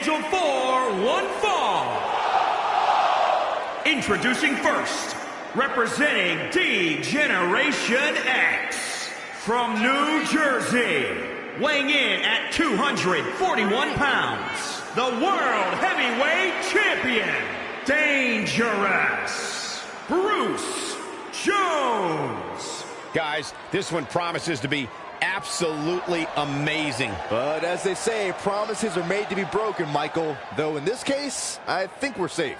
Scheduled for one fall. Introducing first, representing D-Generation X from New Jersey, weighing in at 241 pounds, the World Heavyweight Champion, Dangerous Bruce Jones. Guys, this one promises to be absolutely amazing. But as they say, promises are made to be broken, Michael. Though in this case, I think we're safe.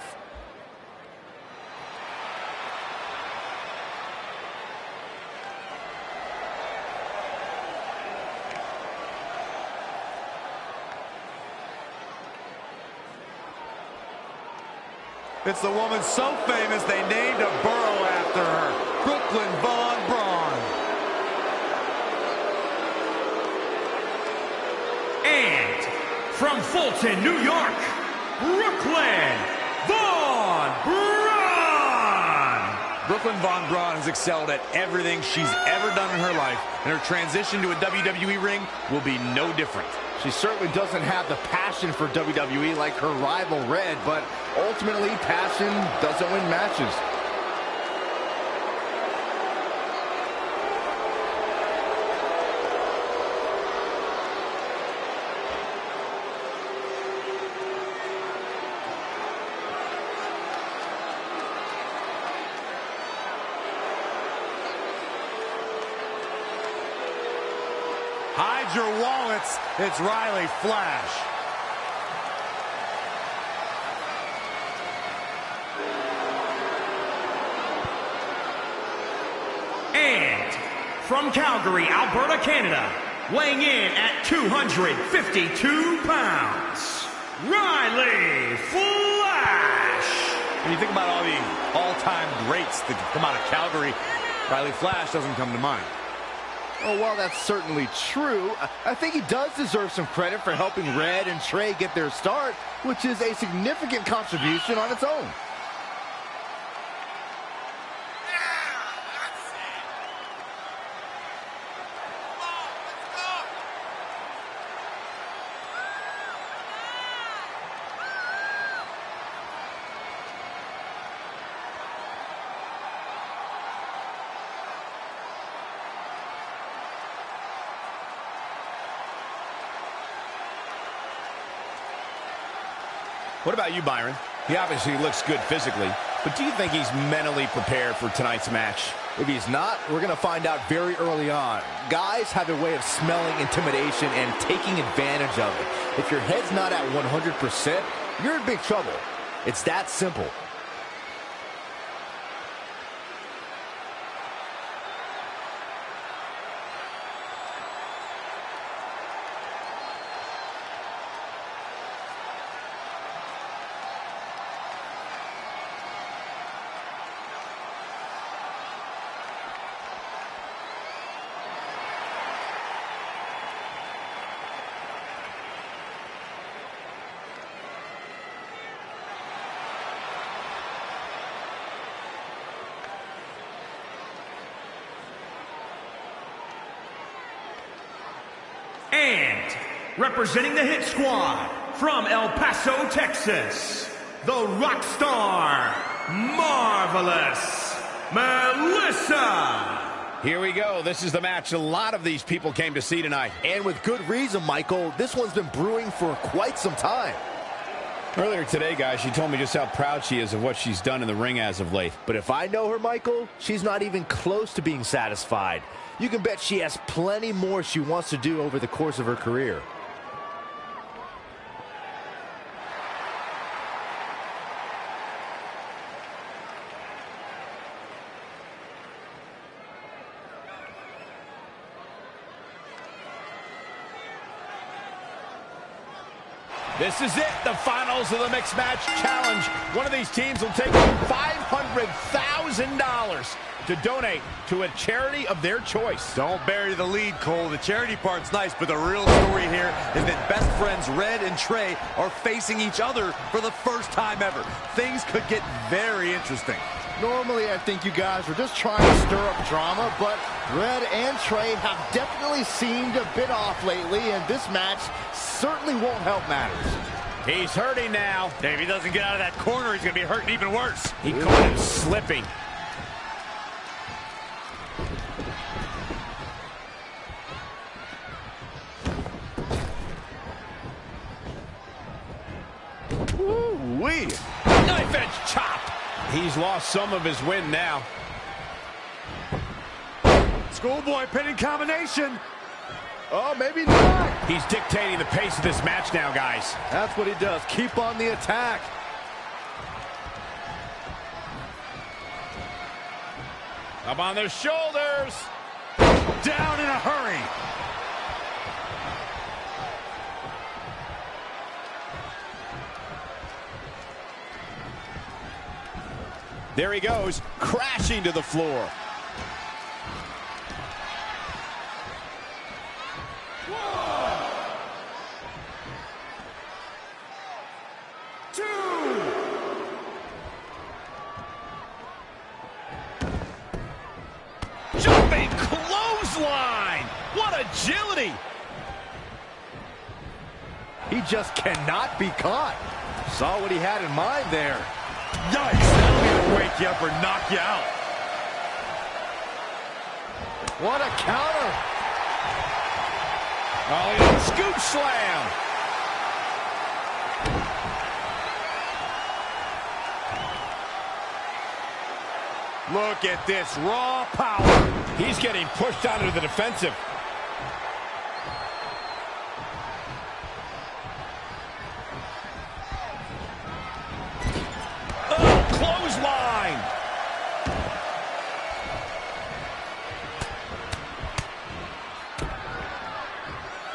It's the woman so famous they named a borough after her, Brooklyn Von Braun. And from Fulton, New York, Brooklyn Von Braun. Brooklyn Von Braun has excelled at everything she's ever done in her life, and her transition to a WWE ring will be no different. She certainly doesn't have the passion for WWE like her rival Red, but ultimately passion doesn't win matches. Hide your wallets, it's Riley Flash. And from Calgary, Alberta, Canada, weighing in at 252 pounds, Riley Flash. When you think about all the all-time greats that come out of Calgary, Riley Flash doesn't come to mind. Oh, well, that's certainly true. I think he does deserve some credit for helping Red and Trey get their start, which is a significant contribution on its own. What about you, Byron? He obviously looks good physically, but do you think he's mentally prepared for tonight's match? If he's not, we're going to find out very early on. Guys have a way of smelling intimidation and taking advantage of it. If your head's not at 100%, you're in big trouble. It's that simple. And representing the Hit Squad from El Paso, Texas, the rock star, Marvelous Melissa. Here we go. This is the match a lot of these people came to see tonight. And with good reason, Michael. This one's been brewing for quite some time. Earlier today, guys, she told me just how proud she is of what she's done in the ring as of late. But if I know her, Michael, she's not even close to being satisfied. You can bet she has plenty more she wants to do over the course of her career. This is it, the finals of the Mixed Match Challenge. One of these teams will take $500,000 to donate to a charity of their choice. Don't bury the lead, Cole. The charity part's nice, but the real story here is that best friends Red and Trey are facing each other for the first time ever. Things could get very interesting. Normally, I think you guys were just trying to stir up drama, but Red and Trey have definitely seemed a bit off lately, and this match certainly won't help matters. He's hurting now. If he doesn't get out of that corner, he's going to be hurting even worse. He caught him slipping. Woo-wee. Knife edge chop. He's lost some of his wind now. Schoolboy pinning combination. Oh, maybe not. He's dictating the pace of this match now, guys. That's what he does. Keep on the attack. Up on their shoulders. Down in a hurry. There he goes, crashing to the floor. Jumping clothesline! What agility! He just cannot be caught. Saw what he had in mind there. Yikes, that'll either wake you up or knock you out. What a counter. Oh, he scoop slam. Look at this raw power. He's getting pushed onto the defensive. Oh, clothesline.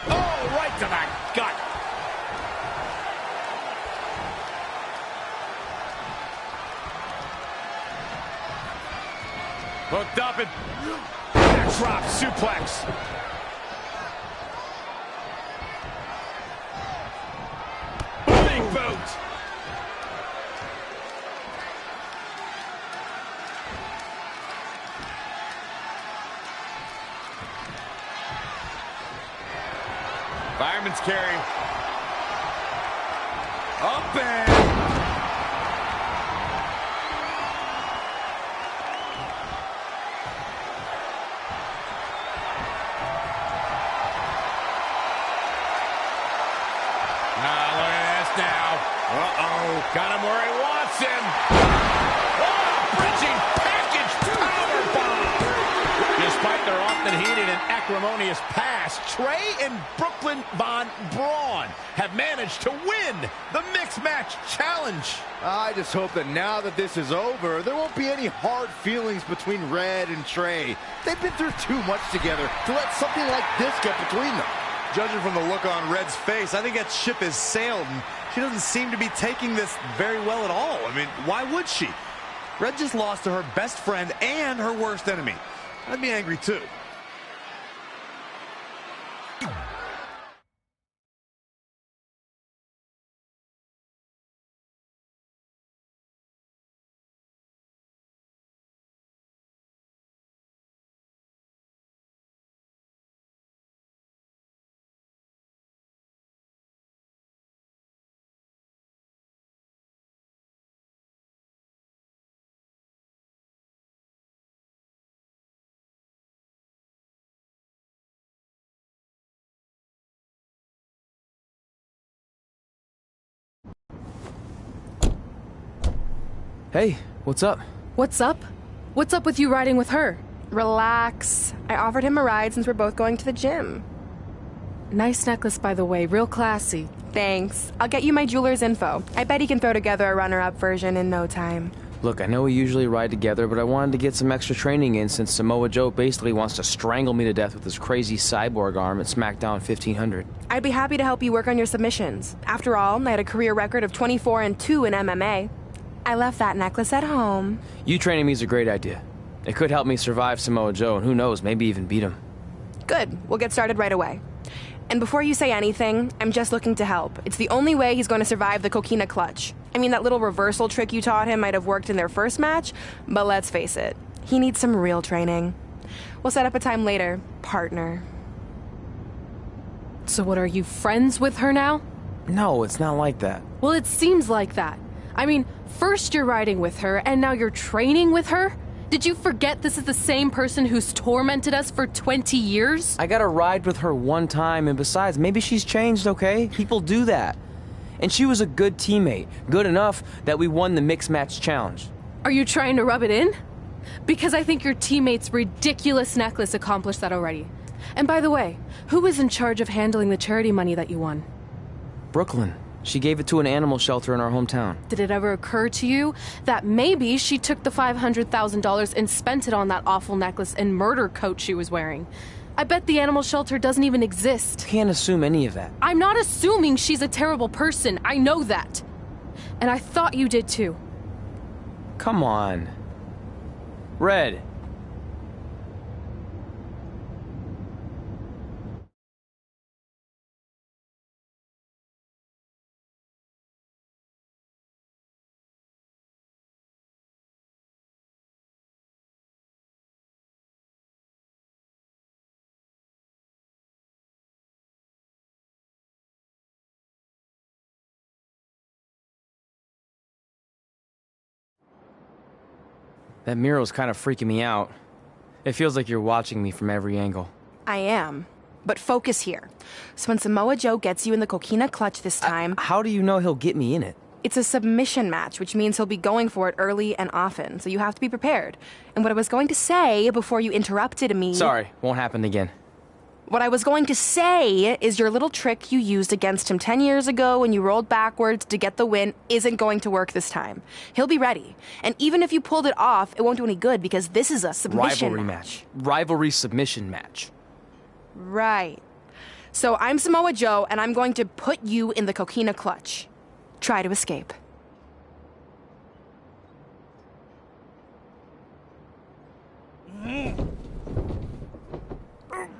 Oh, right to the gut. Hooked up and Drop suplex. Big boot. Fireman's carry. Up and... Got him where he wants him. Oh, bridging package powerbomb. Despite their often heated and acrimonious past, Trey and Brooklyn Von Braun have managed to win the Mixed Match Challenge. I just hope that now that this is over, there won't be any hard feelings between Red and Trey. They've been through too much together to let something like this get between them. Judging from the look on Red's face, I think that ship has sailed, and she doesn't seem to be taking this very well at all. I mean, why would she? Red just lost to her best friend and her worst enemy. I'd be angry too. Hey, what's up? What's up? What's up with you riding with her? Relax. I offered him a ride since we're both going to the gym. Nice necklace, by the way. Real classy. Thanks. I'll get you my jeweler's info. I bet he can throw together a runner-up version in no time. Look, I know we usually ride together, but I wanted to get some extra training in since Samoa Joe basically wants to strangle me to death with his crazy cyborg arm at SmackDown 1500. I'd be happy to help you work on your submissions. After all, I had a career record of 24-2 in MMA. I left that necklace at home. You training me is a great idea. It could help me survive Samoa Joe, and who knows, maybe even beat him. Good. We'll get started right away. And before you say anything, I'm just looking to help. It's the only way he's going to survive the coquina clutch. I mean, that little reversal trick you taught him might have worked in their first match, but let's face it, he needs some real training. We'll set up a time later, partner. So what, are you friends with her now? No, it's not like that. Well, it seems like that. I mean, first you're riding with her, and now you're training with her? Did you forget this is the same person who's tormented us for 20 years? I got to ride with her one time, and besides, maybe she's changed, okay? People do that. And she was a good teammate. Good enough that we won the mixed match challenge. Are you trying to rub it in? Because I think your teammate's ridiculous necklace accomplished that already. And by the way, who was in charge of handling the charity money that you won? Brooklyn. She gave it to an animal shelter in our hometown. Did it ever occur to you that maybe she took the $500,000 and spent it on that awful necklace and murder coat she was wearing? I bet the animal shelter doesn't even exist. Can't assume any of that. I'm not assuming she's a terrible person. I know that. And I thought you did too. Come on. Red. That mural's kind of freaking me out. It feels like you're watching me from every angle. I am. But focus here. So when Samoa Joe gets you in the coquina clutch this time... How do you know he'll get me in it? It's a submission match, which means he'll be going for it early and often, so you have to be prepared. And what I was going to say before you interrupted me... Sorry, won't happen again. What I was going to say is your little trick you used against him 10 years ago when you rolled backwards to get the win isn't going to work this time. He'll be ready. And even if you pulled it off, it won't do any good because this is a submission Rivalry match. Rivalry submission match. Right. So I'm Samoa Joe, and I'm going to put you in the coquina clutch. Try to escape.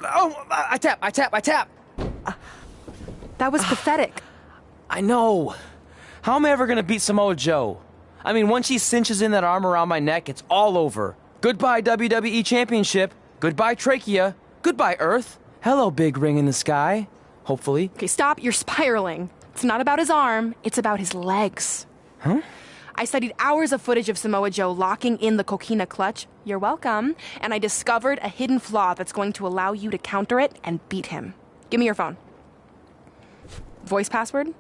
Oh, I tap. That was pathetic. I know. How am I ever gonna beat Samoa Joe? I mean, once she cinches in that arm around my neck, it's all over. Goodbye, WWE Championship. Goodbye, Trachea. Goodbye, Earth. Hello, big ring in the sky. Hopefully. Okay, stop. You're spiraling. It's not about his arm. It's about his legs. Huh? I studied hours of footage of Samoa Joe locking in the coquina clutch. You're welcome. And I discovered a hidden flaw that's going to allow you to counter it and beat him. Give me your phone. Voice password?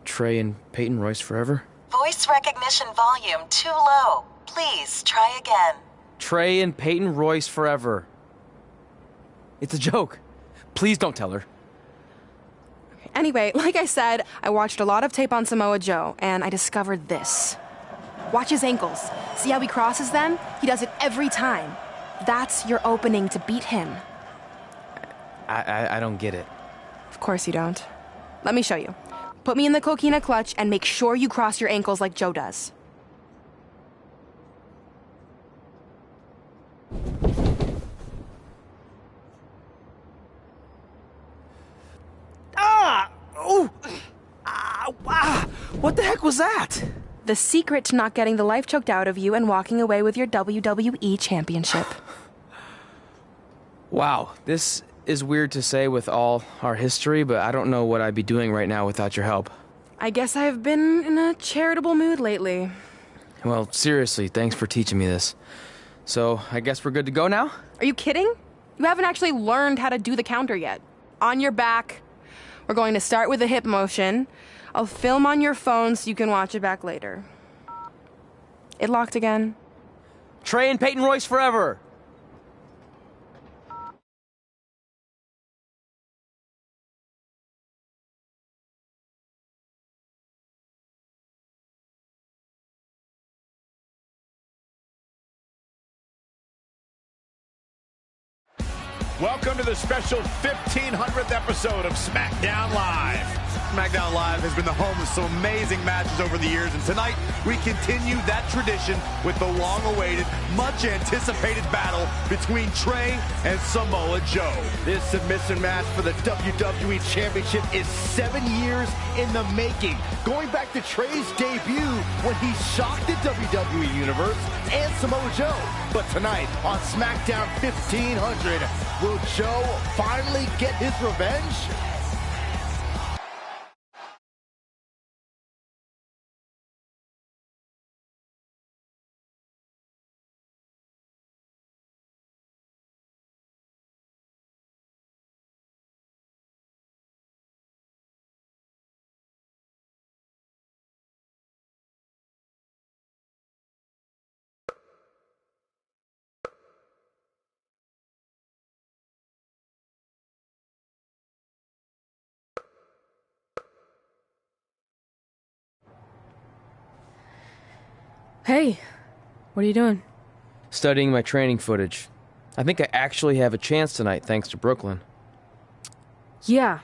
Trey and Peyton Royce forever? Voice recognition volume too low. Please try again. Trey and Peyton Royce forever. It's a joke. Please don't tell her. Anyway, like I said, I watched a lot of tape on Samoa Joe, and I discovered this. Watch his ankles. See how he crosses them? He does it every time. That's your opening to beat him. I don't get it. Of course you don't. Let me show you. Put me in the coquina clutch and make sure you cross your ankles like Joe does. What the heck was that? The secret to not getting the life choked out of you and walking away with your WWE Championship. Wow, this is weird to say with all our history, but I don't know what I'd be doing right now without your help. I guess I've been in a charitable mood lately. Well, seriously, thanks for teaching me this. So, I guess we're good to go now? Are you kidding? You haven't actually learned how to do the counter yet. On your back. We're going to start with a hip motion. I'll film on your phone so you can watch it back later. It locked again. Trey and Peyton Royce forever! Welcome to the special 1500th episode of SmackDown Live. SmackDown Live has been the home of some amazing matches over the years, and tonight we continue that tradition with the long-awaited, much-anticipated battle between Trey and Samoa Joe. This submission match for the WWE Championship is 7 years in the making, going back to Trey's debut when he shocked the WWE Universe and Samoa Joe. But tonight on SmackDown 1500, will Joe finally get his revenge? Hey, what are you doing? Studying my training footage. I think I actually have a chance tonight thanks to Brooklyn. Yeah,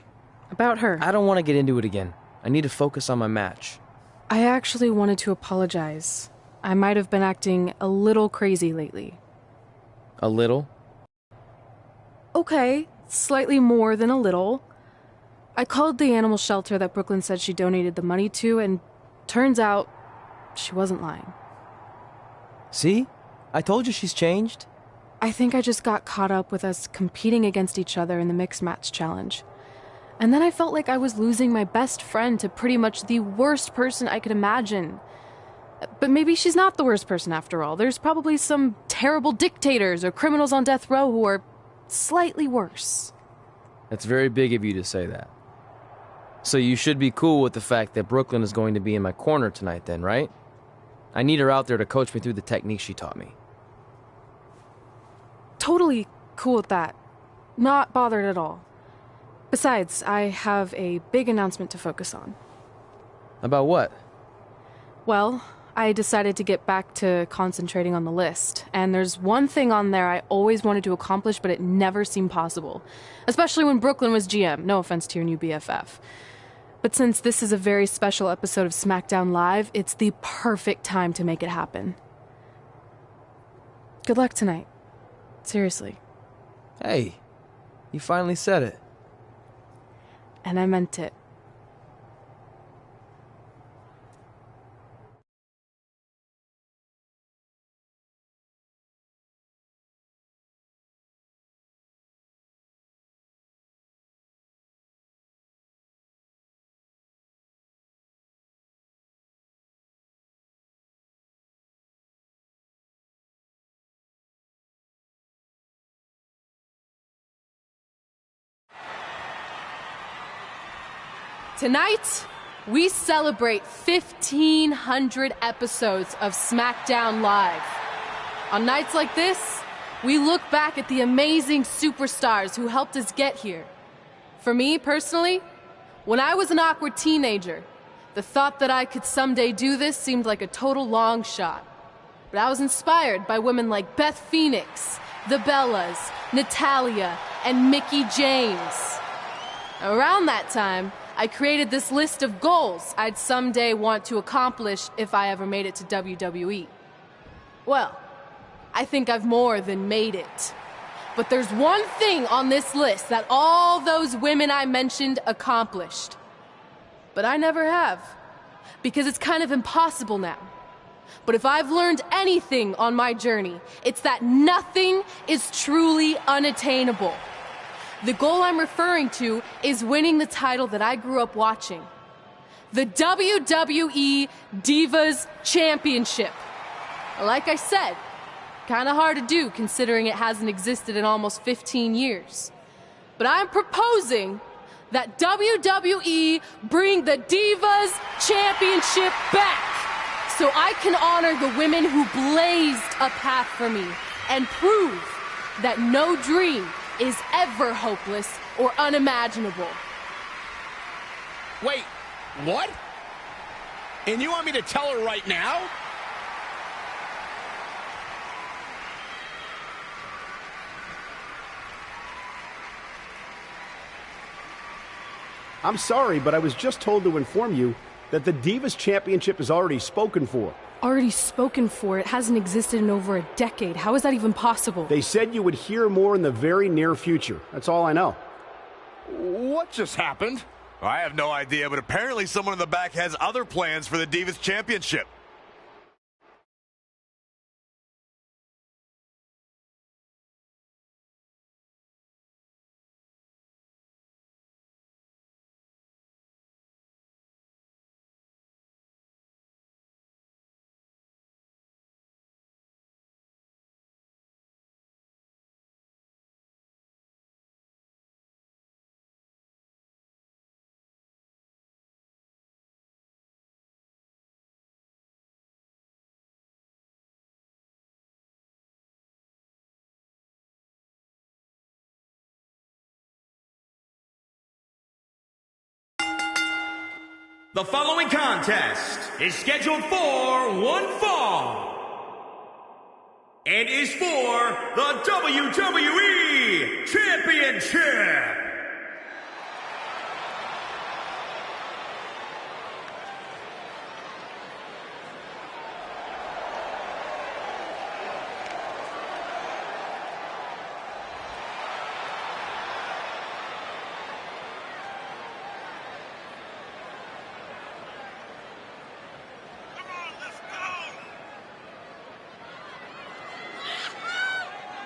about her. I don't want to get into it again. I need to focus on my match. I actually wanted to apologize. I might have been acting a little crazy lately. A little? Okay, slightly more than a little. I called the animal shelter that Brooklyn said she donated the money to, and turns out she wasn't lying. See? I told you she's changed. I think I just got caught up with us competing against each other in the mixed match challenge. And then I felt like I was losing my best friend to pretty much the worst person I could imagine. But maybe she's not the worst person after all. There's probably some terrible dictators or criminals on death row who are slightly worse. That's very big of you to say that. So you should be cool with the fact that Brooklyn is going to be in my corner tonight then, right? I need her out there to coach me through the technique she taught me. Totally cool with that. Not bothered at all. Besides, I have a big announcement to focus on. About what? Well, I decided to get back to concentrating on the list, and there's one thing on there I always wanted to accomplish, but it never seemed possible. Especially when Brooklyn was GM, no offense to your new BFF. But since this is a very special episode of SmackDown Live, it's the perfect time to make it happen. Good luck tonight. Seriously. Hey, you finally said it. And I meant it. Tonight, we celebrate 1,500 episodes of SmackDown Live. On nights like this, we look back at the amazing superstars who helped us get here. For me, personally, when I was an awkward teenager, the thought that I could someday do this seemed like a total long shot. But I was inspired by women like Beth Phoenix, the Bellas, Natalia, and Mickie James. Around that time, I created this list of goals I'd someday want to accomplish if I ever made it to WWE. Well, I think I've more than made it. But there's one thing on this list that all those women I mentioned accomplished. But I never have, because it's kind of impossible now. But if I've learned anything on my journey, it's that nothing is truly unattainable. The goal I'm referring to is winning the title that I grew up watching. The WWE Divas Championship. Like I said, kind of hard to do considering it hasn't existed in almost 15 years. But I'm proposing that WWE bring the Divas Championship back so I can honor the women who blazed a path for me and prove that no dream is ever hopeless or unimaginable. Wait, what? And you want me to tell her right now? I'm sorry, but I was just told to inform you that the Divas Championship is already spoken for. Already spoken for? It hasn't existed in over a decade. How is that even possible? They said you would hear more in the very near future. That's all I know. What just happened? I have no idea, but apparently someone in the back has other plans for the Divas Championship. The following contest is scheduled for one fall and is for the WWE Championship.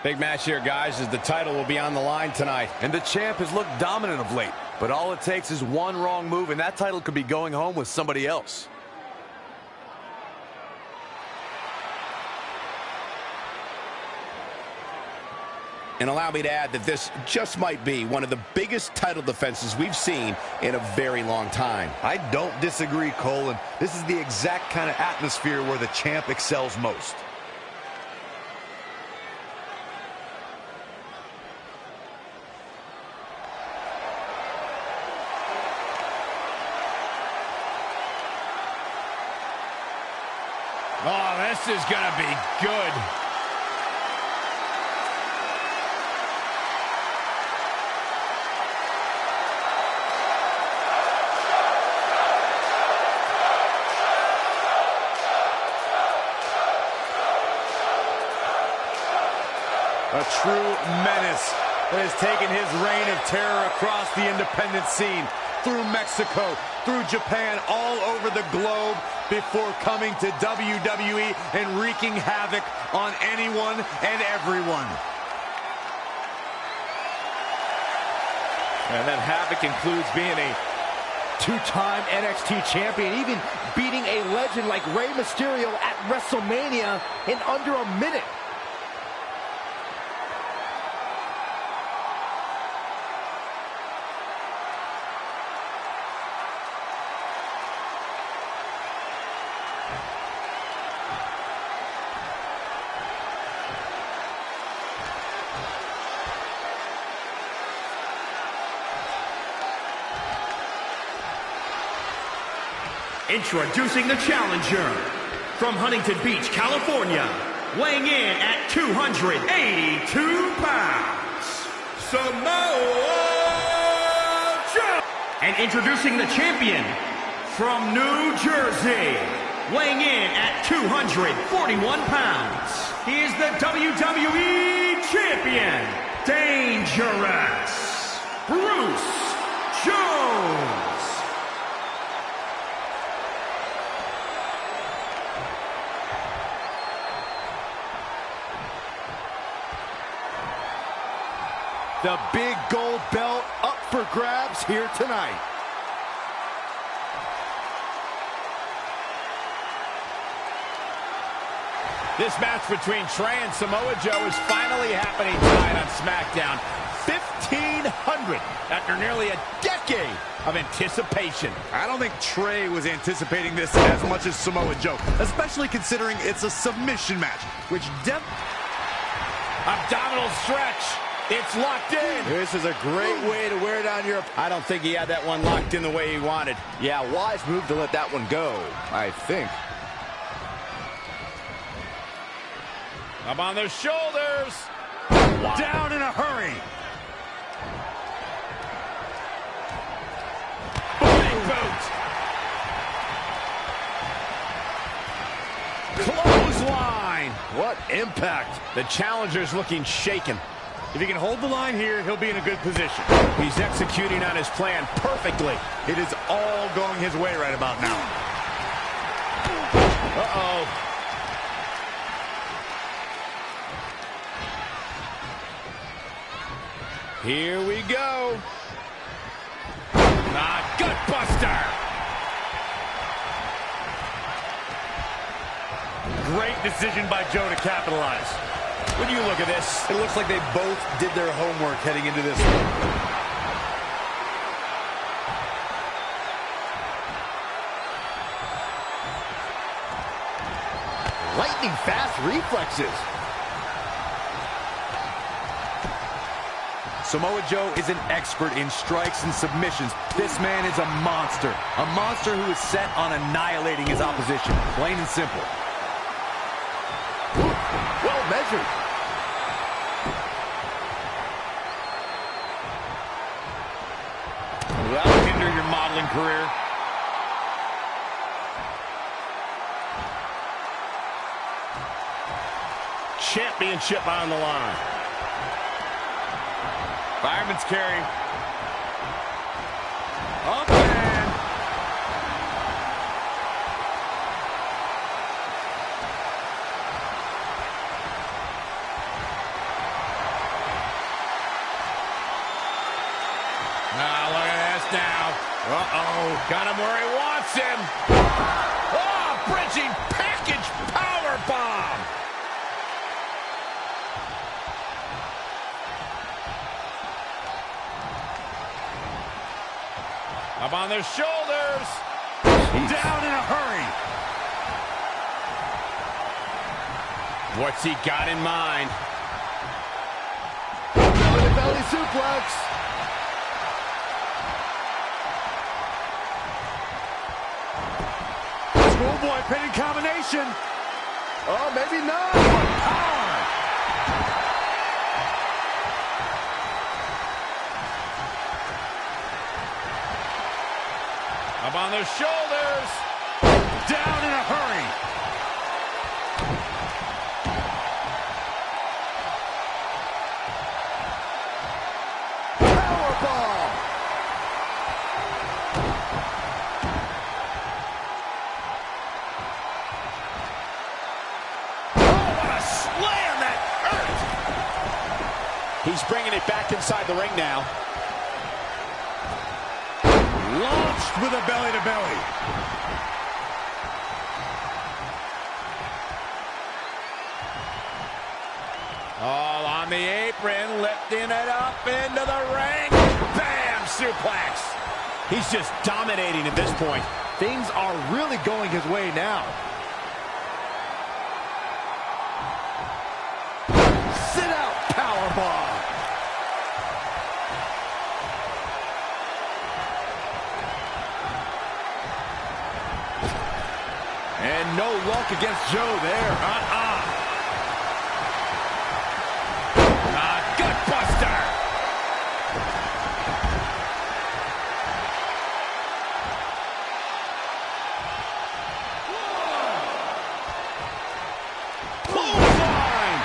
Big match here, guys, as the title will be on the line tonight. And the champ has looked dominant of late, but all it takes is one wrong move, and that title could be going home with somebody else. And allow me to add that this just might be one of the biggest title defenses we've seen in a very long time. I don't disagree, Cole, and this is the exact kind of atmosphere where the champ excels most. Oh, this is going to be good. A true menace that has taken his reign of terror across the independent scene, through Mexico, through Japan, all over the globe, before coming to WWE and wreaking havoc on anyone and everyone. And that havoc includes being a two-time NXT champion, even beating a legend like Rey Mysterio at WrestleMania in under a minute. Introducing the challenger from Huntington Beach, California, weighing in at 282 pounds, Samoa Joe. And introducing the champion from New Jersey, weighing in at 241 pounds, he is the WWE Champion, Dangerous Bruce Jones. The big gold belt up for grabs here tonight. This match between Trey and Samoa Joe is finally happening tonight on SmackDown. 1,500 after nearly a decade of anticipation. I don't think Trey was anticipating this as much as Samoa Joe, especially considering it's a submission match, which abdominal stretch. It's locked in. This is a great way to wear down your... I don't think he had that one locked in the way he wanted. Yeah, wise move to let that one go, I think. Up on their shoulders. Down in a hurry. Big boot. Clothesline. What impact. The challenger's looking shaken. If he can hold the line here, he'll be in a good position. He's executing on his plan perfectly. It is all going his way right about now. Uh-oh. Here we go. Gutbuster. Great decision by Joe to capitalize. When you look at this, it looks like they both did their homework heading into this one. Lightning fast reflexes. Samoa Joe is an expert in strikes and submissions. This man is a monster who is set on annihilating his opposition, plain and simple. Well measured. That'll hinder your modeling career. Championship on the line. Fireman's carry. Up and... Now, look at this now. Uh-oh. Got him where he wants him. Oh, bridging package powerbomb. Up on their shoulders. Down in a hurry. What's he got in mind? Belly suplex. Schoolboy pinning combination. Oh, maybe not. Power. Up on their shoulders. Down in a hurry. Powerbomb. Oh, what a slam that hurt. He's bringing it back inside the ring now. Launched with a belly-to-belly. All on the apron, lifting it up into the ring. Bam! Suplex. He's just dominating at this point. Things are really going his way now. Sit out powerbomb. And no luck against Joe there. Gutbuster. Clothesline.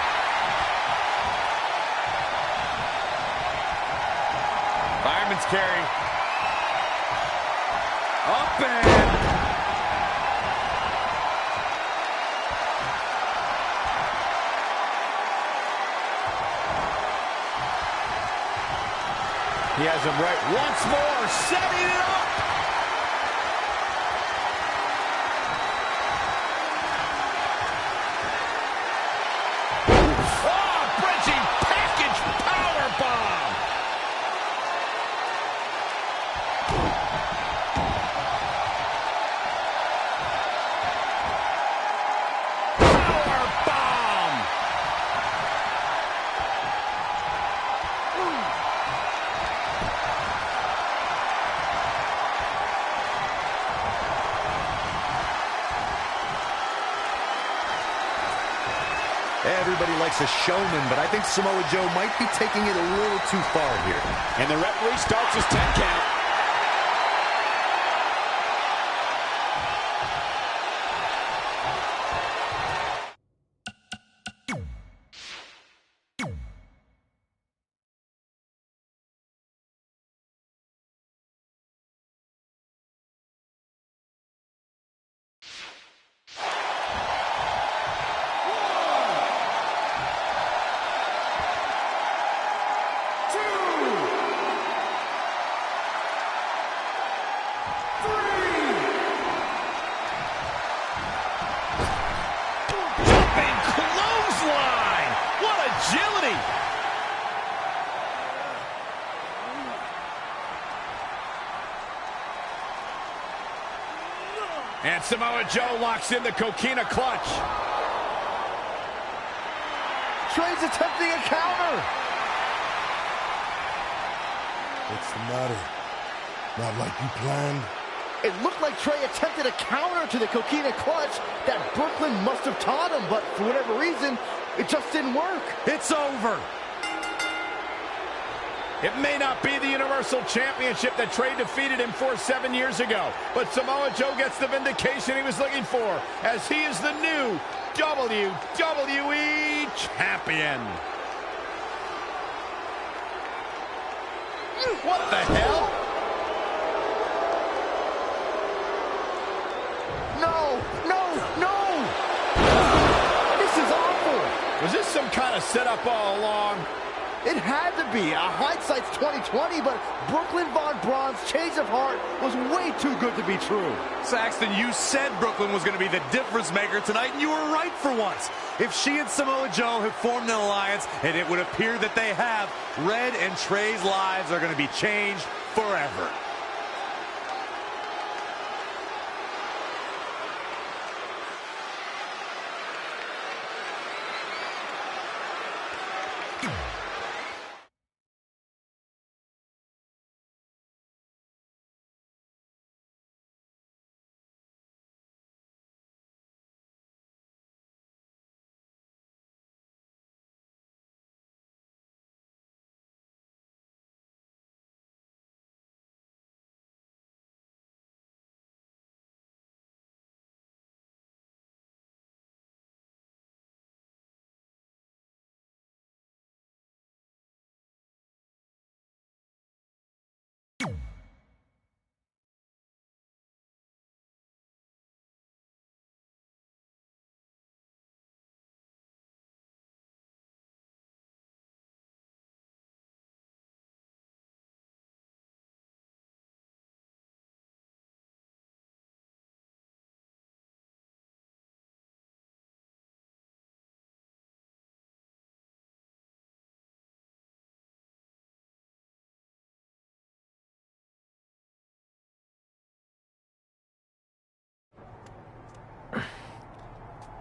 Fireman's carry. Up and... He has him right once more, setting it up. Oh, bridging package powerbomb. Powerbomb. Everybody likes a showman, but I think Samoa Joe might be taking it a little too far here. And the referee starts his 10 count. And Samoa Joe locks in the coquina clutch. Trey's attempting a counter. What's the matter? Not like you planned? It looked like Trey attempted a counter to the Coquina clutch that Brooklyn must have taught him, but for whatever reason, it just didn't work. It's over. It may not be the Universal Championship that Trey defeated him for 7 years ago, but Samoa Joe gets the vindication he was looking for, as he is the new WWE Champion. What the hell? No! This is awful! Was this some kind of setup all along? It had to be. Hindsight's 20/20, but Brooklyn Von Braun's change of heart was way too good to be true. Saxton, you said Brooklyn was going to be the difference maker tonight, and you were right for once. If she and Samoa Joe have formed an alliance, and it would appear that they have, Red and Trey's lives are going to be changed forever.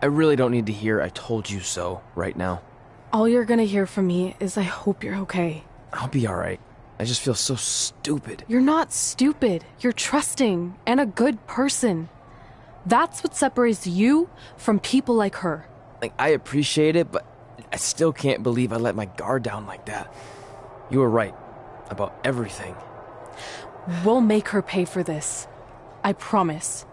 I really don't need to hear "I told you so" right now. All you're gonna hear from me is I hope you're okay. I'll be alright. I just feel so stupid. You're not stupid. You're trusting and a good person. That's what separates you from people like her. Like, I appreciate it, but I still can't believe I let my guard down like that. You were right about everything. We'll make her pay for this. I promise.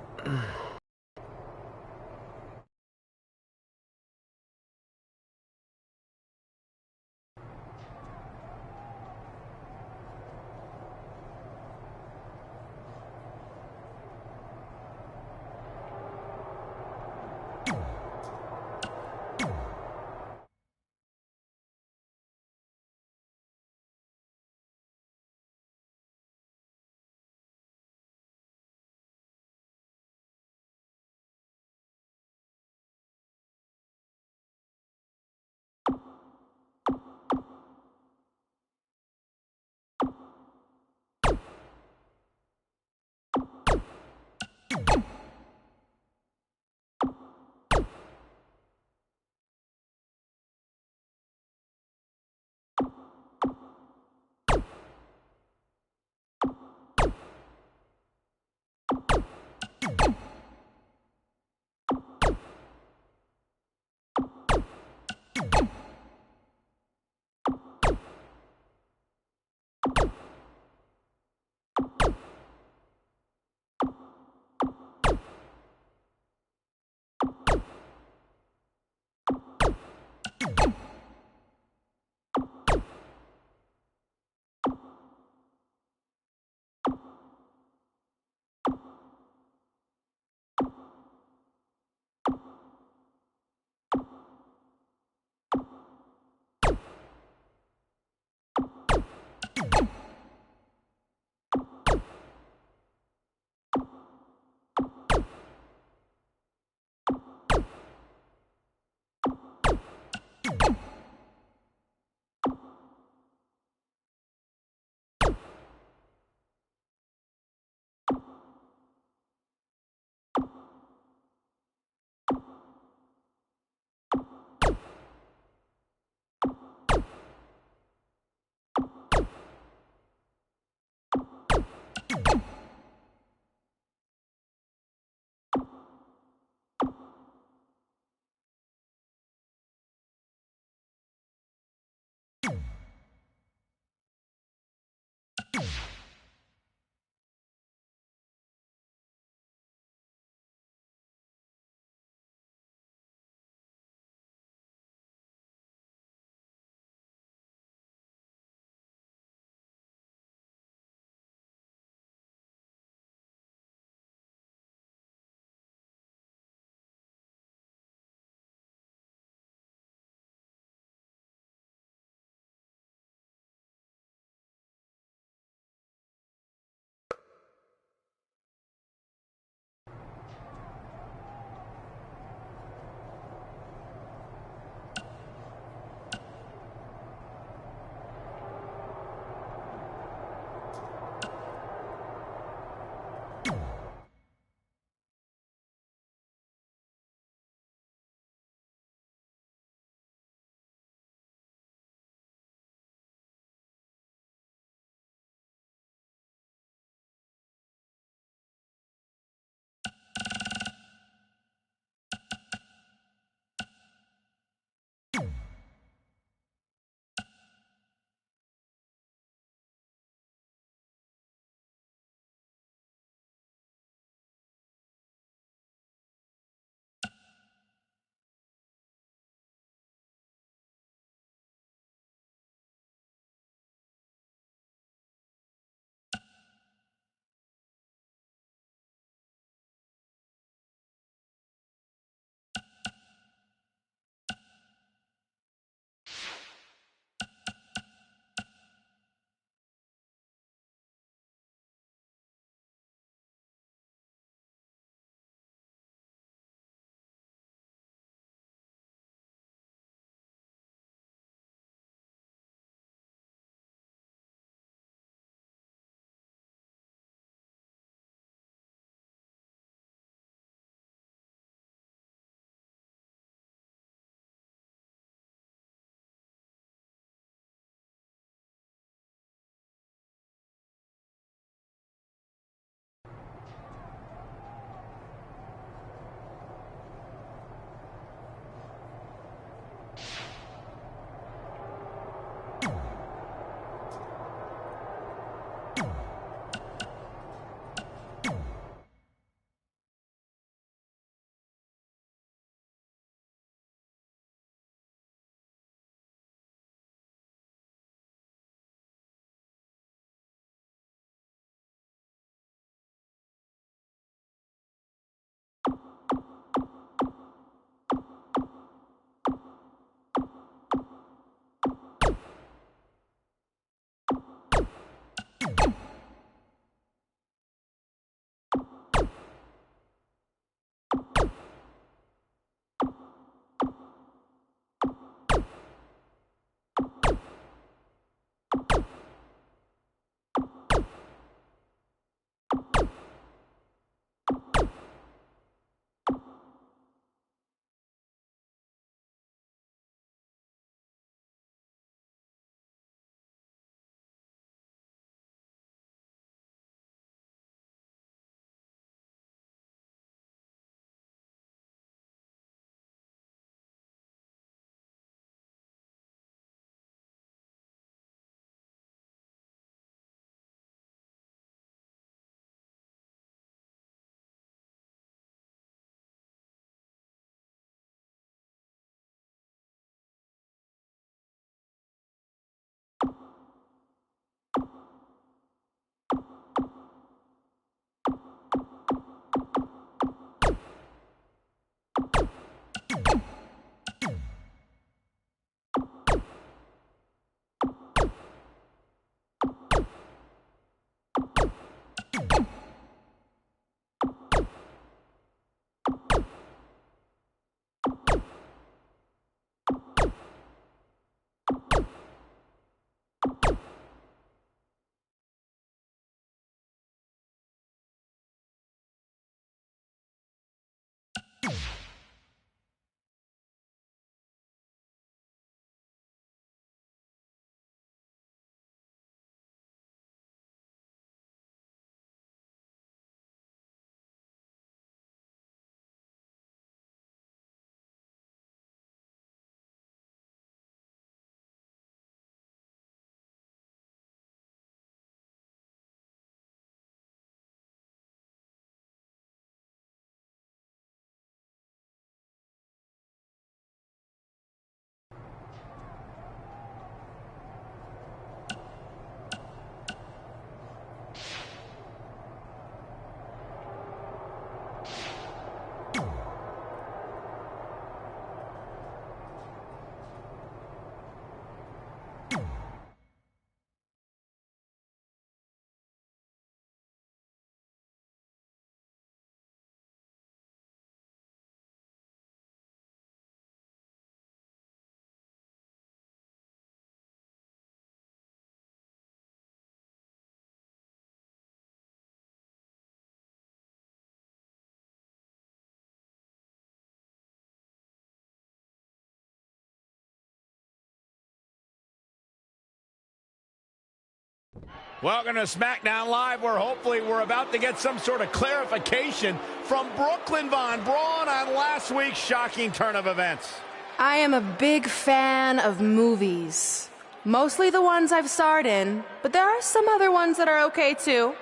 Welcome to SmackDown Live, where hopefully we're about to get some sort of clarification from Brooklyn Von Braun on last week's shocking turn of events. I am a big fan of movies. Mostly the ones I've starred in, but there are some other ones that are okay too.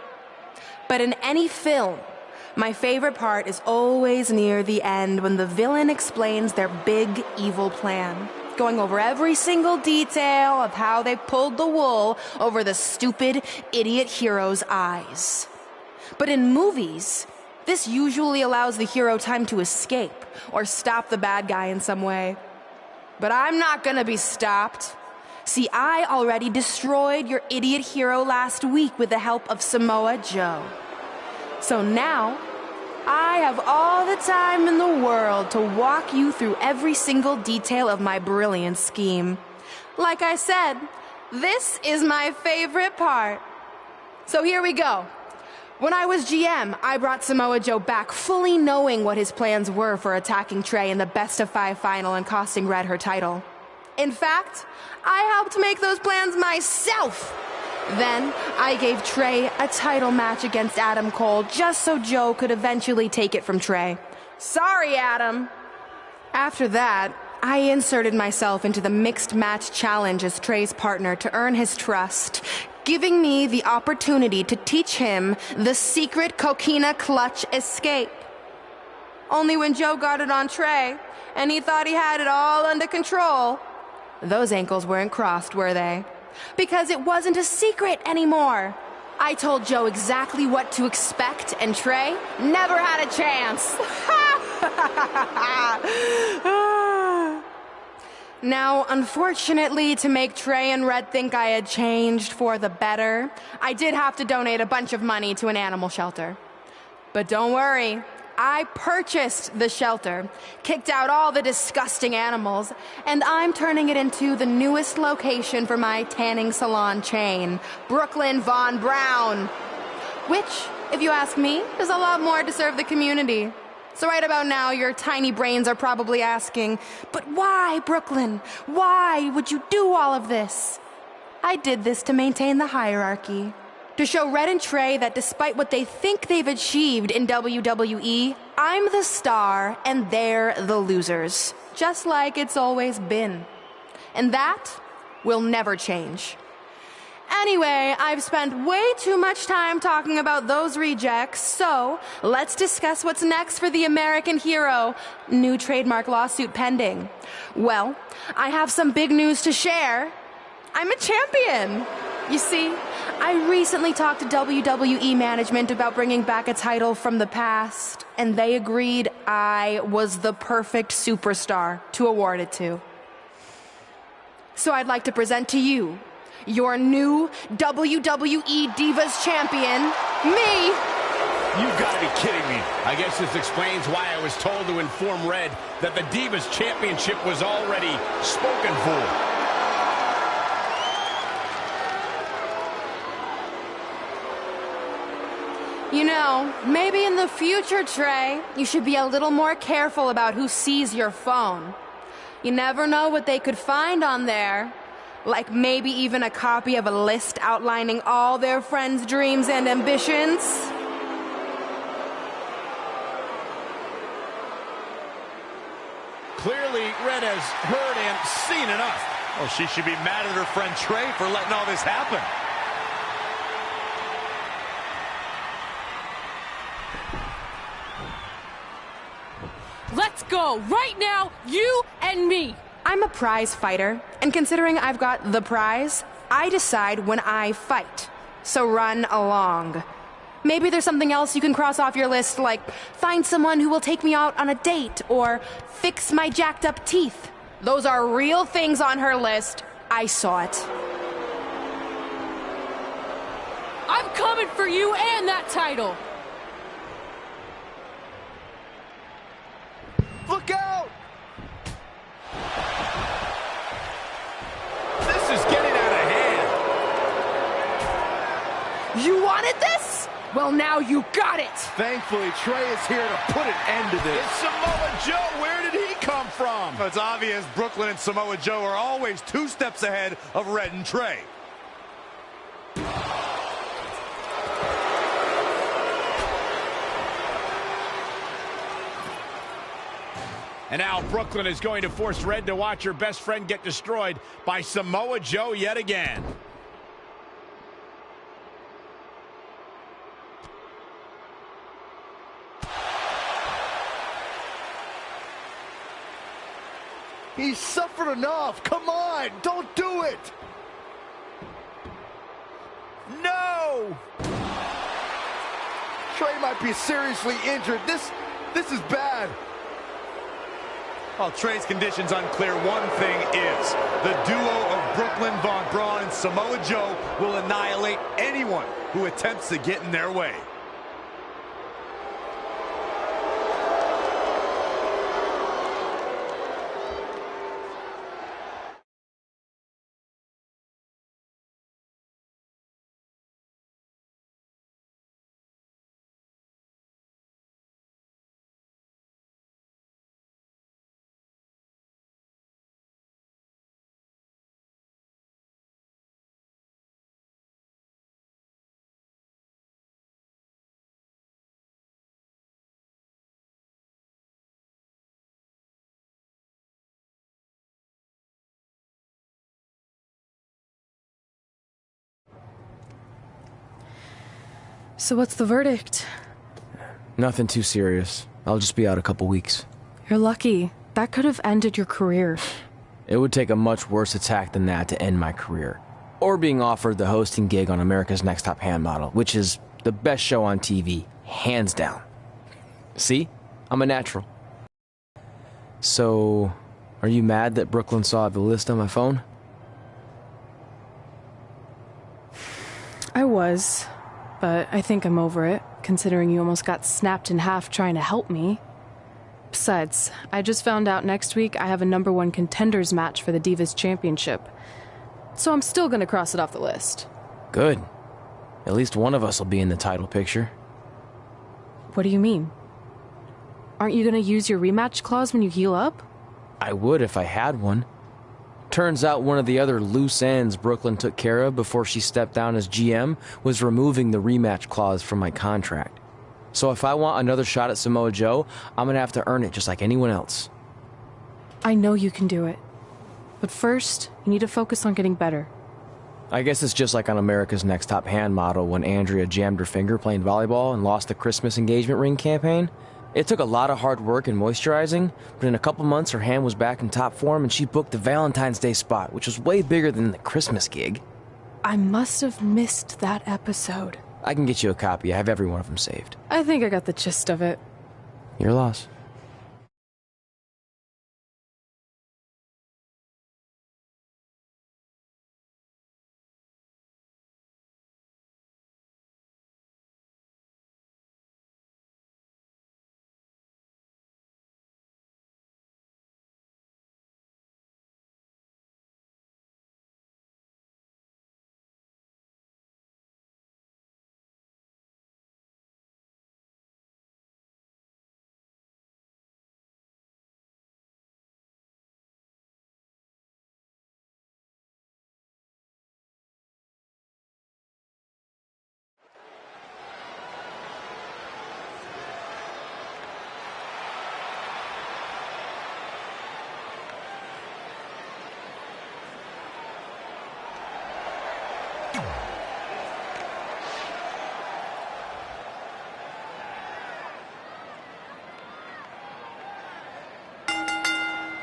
But in any film, my favorite part is always near the end when the villain explains their big evil plan, going over every single detail of how they pulled the wool over the stupid idiot hero's eyes. But in movies, this usually allows the hero time to escape or stop the bad guy in some way. But I'm not gonna be stopped. See, I already destroyed your idiot hero last week with the help of Samoa Joe. So now, I have all the time in the world to walk you through every single detail of my brilliant scheme. Like I said, this is my favorite part. So here we go. When I was GM, I brought Samoa Joe back fully knowing what his plans were for attacking Trey in the best-of-5 final and costing Red her title. In fact, I helped make those plans myself. Then, I gave Trey a title match against Adam Cole just so Joe could eventually take it from Trey. Sorry, Adam. After that, I inserted myself into the mixed match challenge as Trey's partner to earn his trust, giving me the opportunity to teach him the secret coquina clutch escape. Only when Joe got it on Trey, and he thought he had it all under control, those ankles weren't crossed, were they? Because it wasn't a secret anymore. I told Joe exactly what to expect, and Trey never had a chance. Now, unfortunately, to make Trey and Red think I had changed for the better, I did have to donate a bunch of money to an animal shelter. But don't worry, I purchased the shelter, kicked out all the disgusting animals, and I'm turning it into the newest location for my tanning salon chain, Brooklyn Von Braun. Which, if you ask me, is a lot more to serve the community. So right about now, your tiny brains are probably asking, but why, Brooklyn? Why would you do all of this? I did this to maintain the hierarchy. To show Red and Trey that despite what they think they've achieved in WWE, I'm the star and they're the losers. Just like it's always been. And that will never change. Anyway, I've spent way too much time talking about those rejects, so let's discuss what's next for the American hero. New trademark lawsuit pending. Well, I have some big news to share. I'm a champion. You see, I recently talked to WWE management about bringing back a title from the past, and they agreed I was the perfect superstar to award it to. So I'd like to present to you your new WWE Divas Champion, me. You've got to be kidding me. I guess this explains why I was told to inform Red that the Divas Championship was already spoken for. You know, maybe in the future, Trey, you should be a little more careful about who sees your phone. You never know what they could find on there. Like maybe even a copy of a list outlining all their friends' dreams and ambitions. Clearly, Red has heard and seen enough. Well, she should be mad at her friend Trey for letting all this happen. Let's go right now, you and me. I'm a prize fighter, and considering I've got the prize, I decide when I fight. So run along. Maybe there's something else you can cross off your list, like find someone who will take me out on a date, or fix my jacked up teeth. Those are real things on her list. I saw it. I'm coming for you and that title. Look out! This is getting out of hand. You wanted this? Well, now you got it. Thankfully, Trey is here to put an end to this. It's Samoa Joe. Where did he come from? It's obvious Brooklyn and Samoa Joe are always 2 steps ahead of Red and Trey. And now Brooklyn is going to force Red to watch her best friend get destroyed by Samoa Joe yet again. He suffered enough. Come on, don't do it. No! Trey might be seriously injured. This is bad. While Trey's condition's unclear, one thing is the duo of Brooklyn, Von Braun, and Samoa Joe will annihilate anyone who attempts to get in their way. So what's the verdict? Nothing too serious. I'll just be out a couple weeks. You're lucky. That could have ended your career. It would take a much worse attack than that to end my career. Or being offered the hosting gig on America's Next Top Hand Model, which is the best show on TV, hands down. See? I'm a natural. So, are you mad that Brooklyn saw the list on my phone? I was, but I think I'm over it, considering you almost got snapped in half trying to help me. Besides, I just found out next week I have a #1 contenders match for the Divas Championship. So I'm still gonna cross it off the list. Good. At least one of us will be in the title picture. What do you mean? Aren't you gonna use your rematch clause when you heal up? I would if I had one. Turns out one of the other loose ends Brooklyn took care of before she stepped down as GM was removing the rematch clause from my contract. So if I want another shot at Samoa Joe, I'm gonna have to earn it just like anyone else. I know you can do it. But first, you need to focus on getting better. I guess it's just like on America's Next Top Hand Model when Andrea jammed her finger playing volleyball and lost the Christmas engagement ring campaign. It took a lot of hard work and moisturizing, but in a couple months her hand was back in top form and she booked the Valentine's Day spot, which was way bigger than the Christmas gig. I must have missed that episode. I can get you a copy. I have every one of them saved. I think I got the gist of it. Your loss.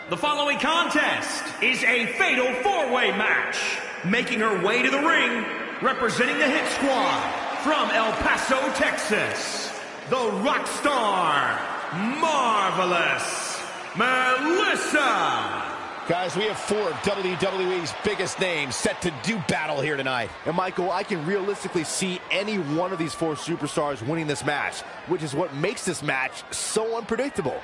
The following contest is a fatal four-way match. Making her way to the ring, representing the Hit Squad from El Paso, Texas, the rock star, Marvelous Melissa. Guys, we have 4 of WWE's biggest names set to do battle here tonight. And Michael, I can realistically see any one of these 4 superstars winning this match, which is what makes this match so unpredictable.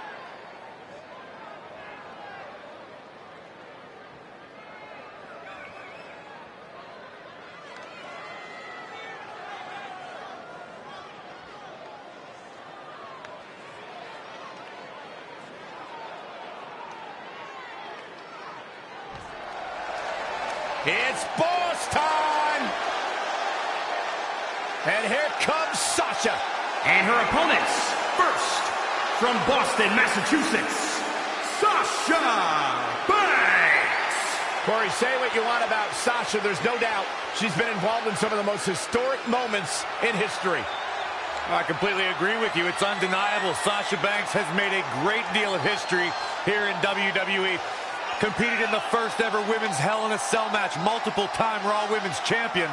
It's boss time! And here comes Sasha. And her opponents, first, from Boston, Massachusetts, Sasha Banks. Corey, say what you want about Sasha. There's no doubt she's been involved in some of the most historic moments in history. I completely agree with you. It's undeniable. Sasha Banks has made a great deal of history here in WWE. Competed in the first ever women's Hell in a Cell match, multiple-time Raw Women's Champion.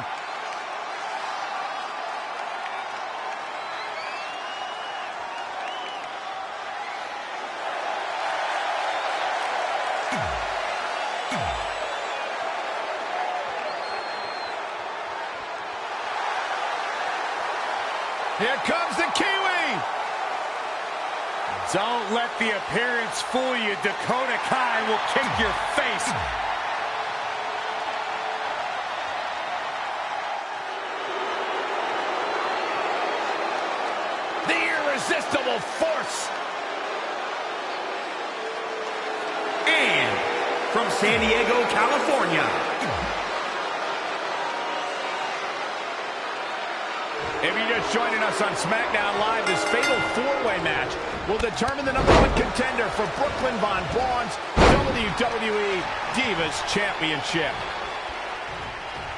Here comes the Kiwi! Don't let the appearance fool you. Dakota Kai will kick your face. The irresistible force! And from San Diego, California, if you're just joining us on SmackDown Live, this fatal four-way match will determine the #1 contender for Brooklyn Von Braun's WWE Divas Championship.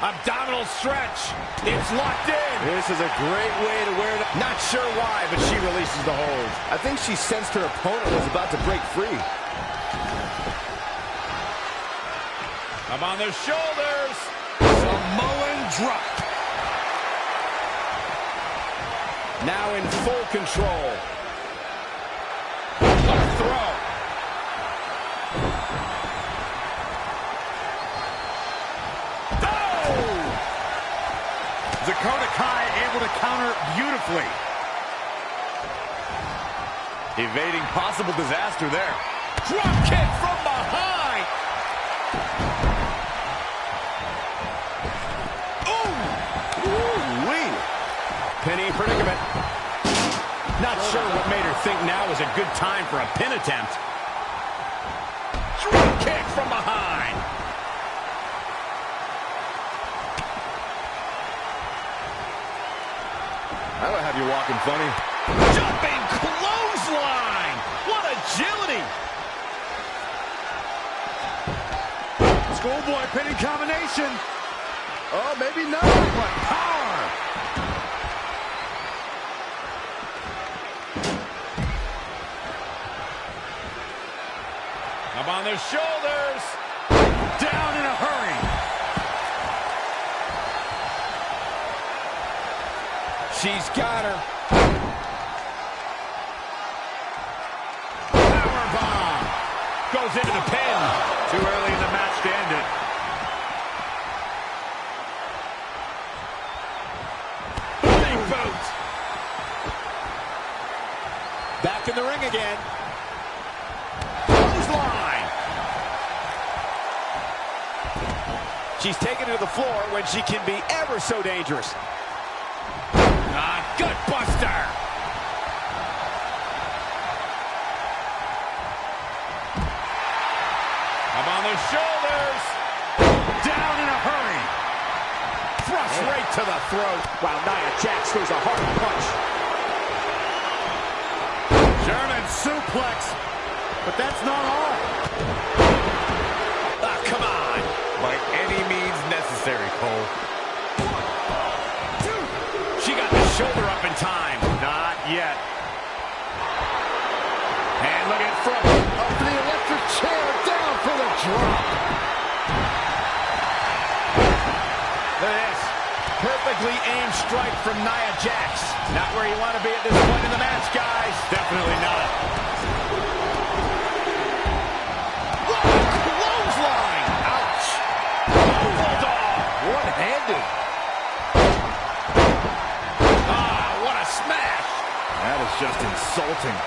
Abdominal stretch. It's locked in. This is a great way to wear it. Not sure why, but she releases the hold. I think she sensed her opponent was about to break free. Up on their shoulders. Samoan drop. Now in full control. A throw. Oh! Dakota Kai able to counter beautifully. Evading possible disaster there. Drop kick from behind. Ooh-wee. Penny predicament. Not sure what made her think now was a good time for a pin attempt. Drop kick from behind. That'll have you walking funny. Jumping clothesline. What agility. Schoolboy pinning combination. Oh, maybe not. What Power. Up on their shoulders. Down in a hurry. She's got her. Powerbomb. Goes into the pin. Too early in the match to end it. Big boot. Back in the ring again. Clothesline. She's taken to the floor when she can be ever so dangerous. Gut buster. Up on their shoulders. Down in a hurry. Thrust right to the throat. While Nia Jax throws a hard punch. German suplex. But that's not all. Ah, come on. By any means necessary, Cole. She got the shoulder up in time. Not yet. And look at front. Up to the electric chair, down for the drop. Look at this. Perfectly aimed strike from Nia Jax. Not where you want to be at this point in the match, guys. Definitely not. Whoa, clothesline. Ouch. Bulldog. One-handed. What a smash. That is just insulting.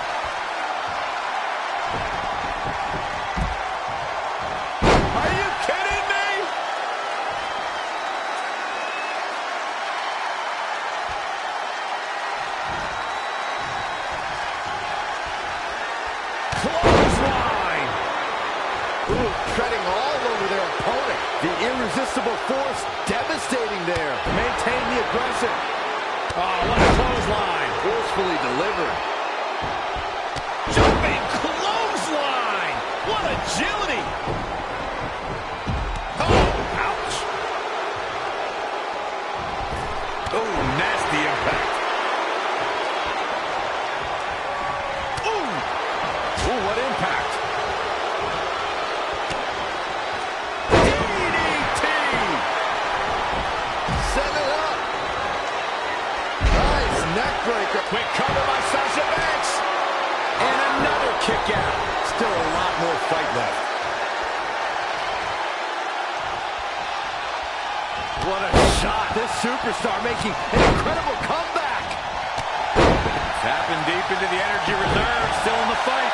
Are you kidding me? Clothesline. Ooh, treading all over their opponent. The irresistible force devastating there. Maintain the aggression. Oh, what a clothesline. Forcefully delivered. Jumping clothesline. Ooh, what impact. DDT! Set it up. Nice neck breaker. Quick cover by Sasha Banks. And another kick out. Still a lot more fight left. What a shot. This superstar making an incredible comeback. Tapping deep into the energy reserve. Still in the fight.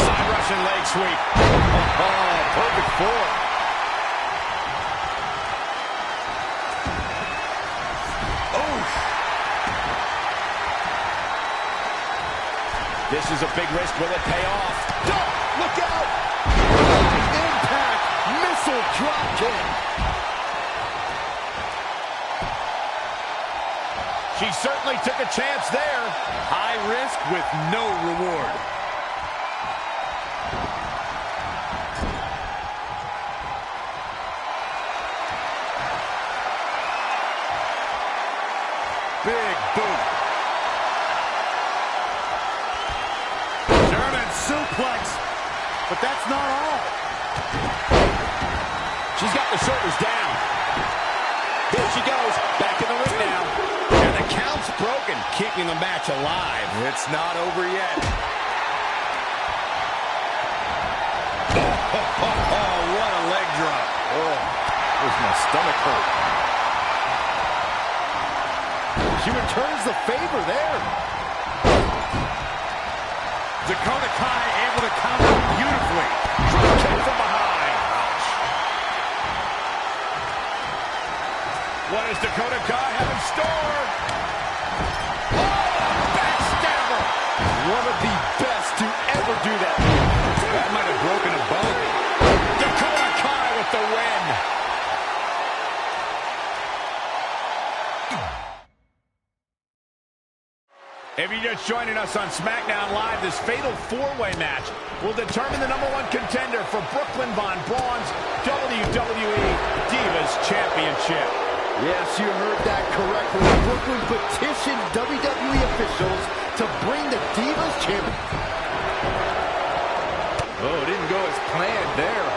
Side Russian leg sweep. Oh, perfect form. This is a big risk. Will it pay off? Look out! Impact! Missile drop kick! She certainly took a chance there. High risk with no reward. Big boot. Suplex, but that's not all. She's got the shoulders down. There she goes, back in the ring now. And the count's broken, keeping the match alive. It's not over yet. Oh, what a leg drop. Oh, where's my stomach hurt? She returns the favor there. Dakota Kai able to counter beautifully. Drop kick from behind. Ouch. What does Dakota Kai have in store? Oh, backstabber. One of the best to ever do that. That might have broken a bone. Dakota Kai with the win. If you're just joining us on SmackDown Live, this fatal four-way match will determine the #1 contender for Brooklyn Von Braun's WWE Divas Championship. Yes, you heard that correctly. Brooklyn petitioned WWE officials to bring the Divas Championship. Oh, it didn't go as planned there.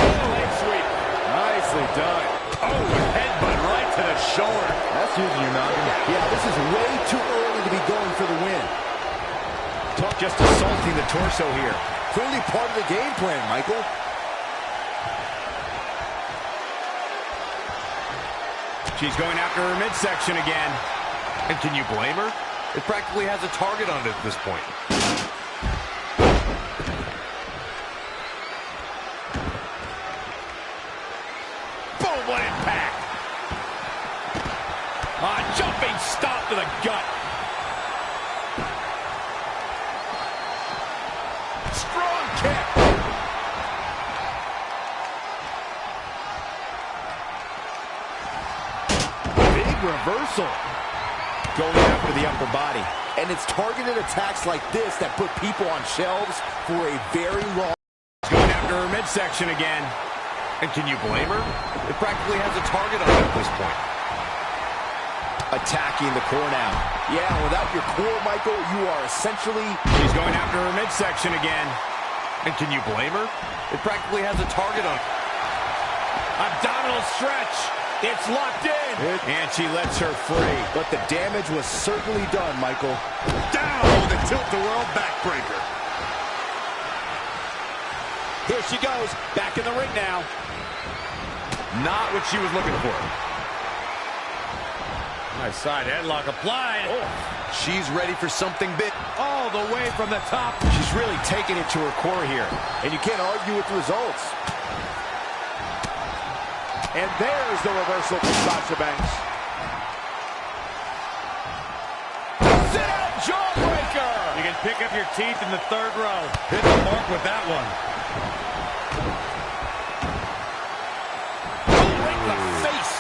Oh, leg sweep. Nicely done. Oh, headbutt right to the shoulder. That's using your noggin. Yeah, this is way too early to be going for the win. Talk just assaulting the torso here. Clearly part of the game plan, Michael. She's going after her midsection again. And can you blame her? It practically has a target on it at this point. Boom, what impact. Jumping stop to the gut. Strong kick. Big reversal. Going after the upper body. And it's targeted attacks like this that put people on shelves for a very long... Going after her midsection again. And can you blame her? It practically has a target on it at this point. Attacking the core now. Yeah, without your core, Michael, you are essentially... She's going after her midsection again. And can you blame her? It practically has a target on it. Abdominal stretch. It's locked in. And she lets her free. But the damage was certainly done, Michael. Down with a tilt-the-world backbreaker. Here she goes. Back in the ring now. Not what she was looking for. Nice side headlock applied. Oh. She's ready for something big. All the way from the top. She's really taking it to her core here. And you can't argue with the results. And there's the reversal from Sasha Banks. Sit-out jawbreaker. You can pick up your teeth in the third row. Hit the mark with that one. Right in the face.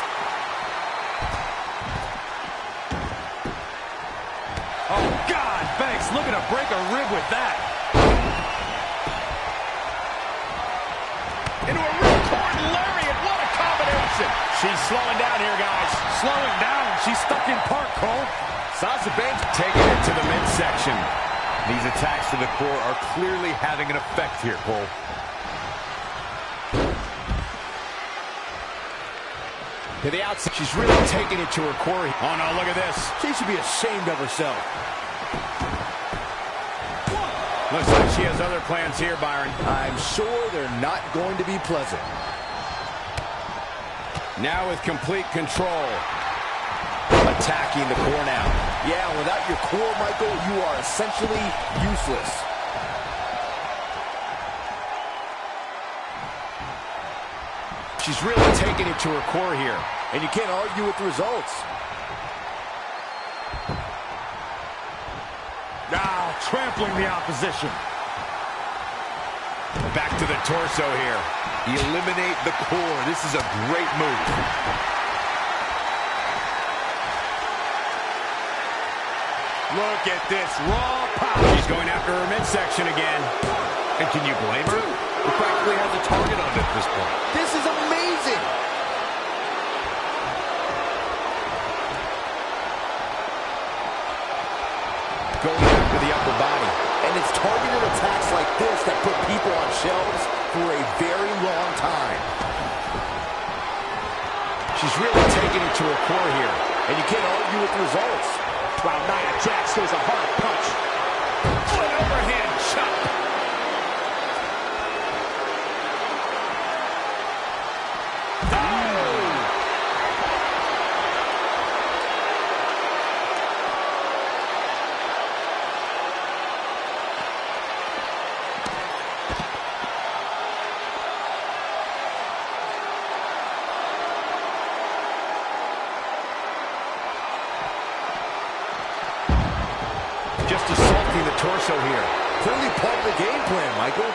Oh, God, Banks looking to break a rib with that. into a ripcord lariat. What a combination. She's slowing down here, guys. Slowing down. She's stuck in park, Cole. Sasha Banks taking it to the midsection. These attacks to the core are clearly having an effect here, Cole. To the outside. She's really taking it to her core. Oh, no, look at this. She should be ashamed of herself. Looks like she has other plans here, Byron. I'm sure they're not going to be pleasant. Now with complete control. Attacking the core now. Yeah, without your core, Michael, you are essentially useless. She's really taking it to her core here. And you can't argue with the results. Now trampling the opposition. Back to the torso here. Eliminate the core. This is a great move. Look at this raw power. She's going after her midsection again. And can you blame her? She practically has a target on it at this point. This is amazing. Going after the upper body. And it's targeted attacks like this that put people on shelves for a very long time. She's really taking it to her core here. And you can't argue with the results. Wow, Nia Jax throws a hard punch. An overhand chop. Just assaulting the torso here. Clearly part of the game plan, Michael.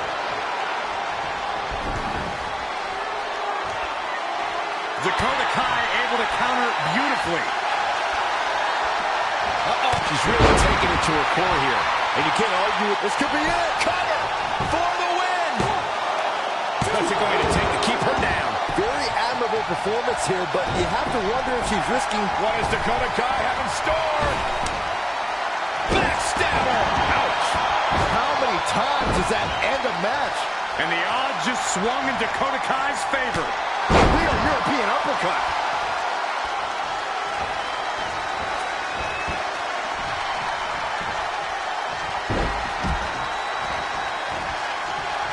Dakota Kai able to counter beautifully. She's really taking it to her core here. And you can't argue with this. Could be it. Cover for the win. What's it going to take to keep her down? Very admirable performance here, but you have to wonder if she's risking. What does Dakota Kai have in store? Backstabber! Ouch! How many times does that end a match? And the odds just swung in Dakota Kai's favor. Real European uppercut.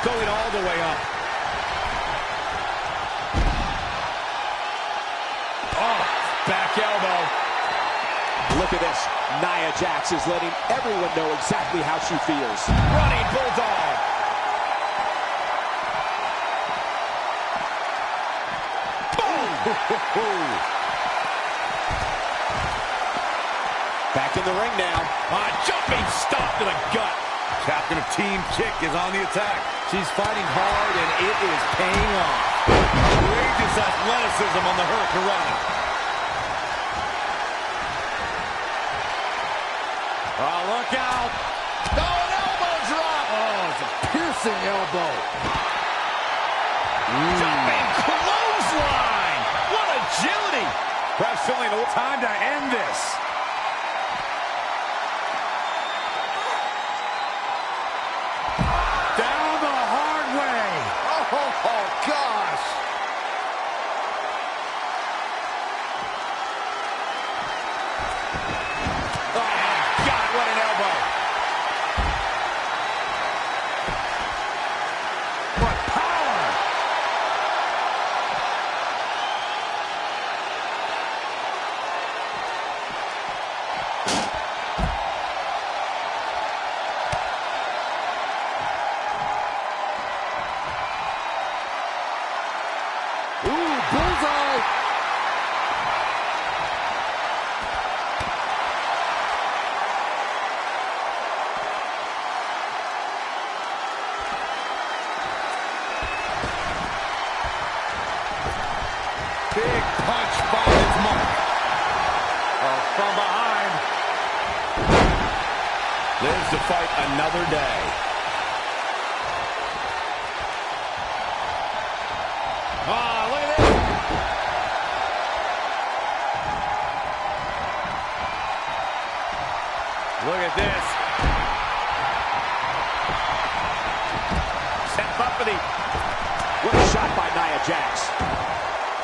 Going all the way up. Oh, back elbow. Look at this. Nia Jax is letting everyone know exactly how she feels. Running bulldog. Boom! Back in the ring now. Jumping stop to the gut. Captain of Team Kick is on the attack. She's fighting hard, and it is paying off. Outrageous athleticism on the Hurricanrana. Oh, look out. Oh, an elbow drop. Oh, it's a piercing elbow. Jumping clothesline. What agility. Perhaps only no time to end this. Down the hard way. Oh gosh. What an elbow. What power. Ooh, bullseye. Big punch finds its mark. From behind. Lives to fight another day.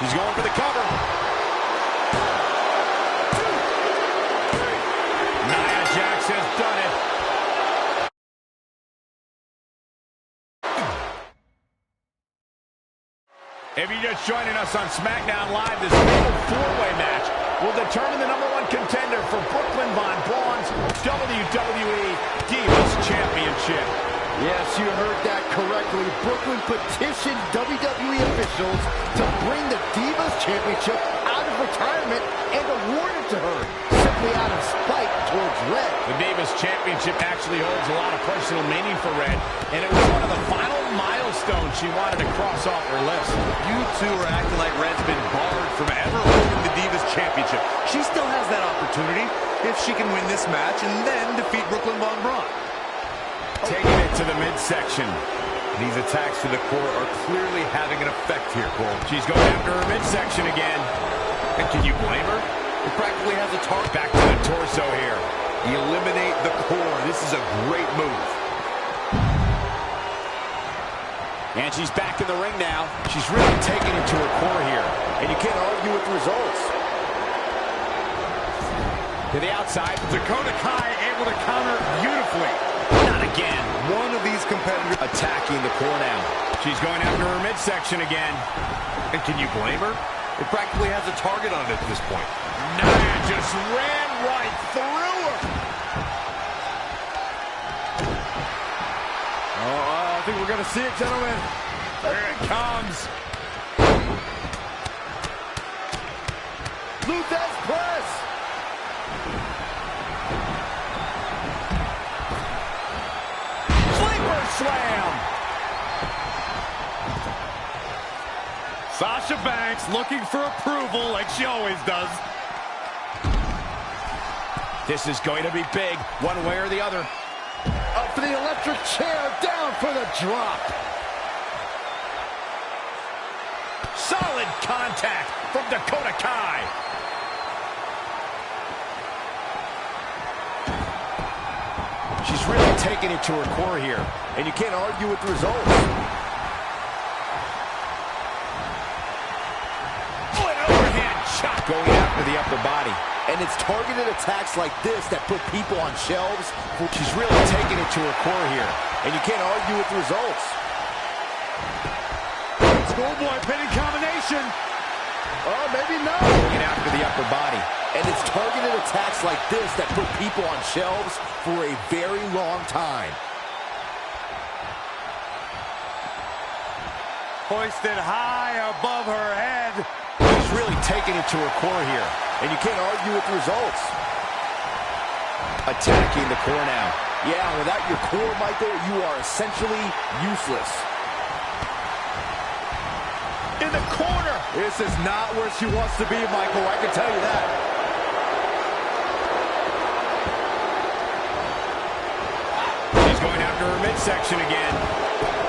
She's going for the cover. Nia Jax has done it. If you're just joining us on SmackDown Live, this fatal four-way match will determine the #1 contender for Brooklyn Von Braun's WWE Divas Championship. Yes, you heard that correctly. Brooklyn petitioned WWE officials to bring the Divas Championship out of retirement and award it to her, simply out of spite towards Red. The Divas Championship actually holds a lot of personal meaning for Red, and it was one of the final milestones she wanted to cross off her list. You two are acting like Red's been barred from ever holding the Divas Championship. She still has that opportunity if she can win this match and then defeat Brooklyn Von Braun. Taking it to the midsection. These attacks to the core are clearly having an effect here, Cole. She's going after her midsection again. And can you blame her? It practically has a target. Back to the torso here. Eliminate the core. This is a great move. And she's back in the ring now. She's really taking it to her core here. And you can't argue with the results. To the outside. Dakota Kai able to counter beautifully. Not again. One of these competitors Attacking the core now. She's going after her midsection again. And can you blame her? It practically has a target on it at this point. Nia just ran right through her. I think we're going to see it, gentlemen. Here it comes. Luthez press. Sleeper slam. Sasha Banks looking for approval like she always does. This is going to be big, one way or the other. Up for the electric chair, down for the drop. Solid contact from Dakota Kai. She's really taking it to her core here. And you can't argue with the results. Oh, an overhand shot going after the upper body. And it's targeted attacks like this that put people on shelves. She's really taking it to her core here. And you can't argue with the results. Schoolboy pinning combination. Oh, maybe not. Going after the upper body. And it's targeted attacks like this that put people on shelves for a very long time. Hoisted high above her head. She's really taking it to her core here. And you can't argue with the results. Attacking the core now. Yeah, without your core, Michael, you are essentially useless. In the corner. This is not where she wants to be, Michael. I can tell you that. She's going after her midsection again.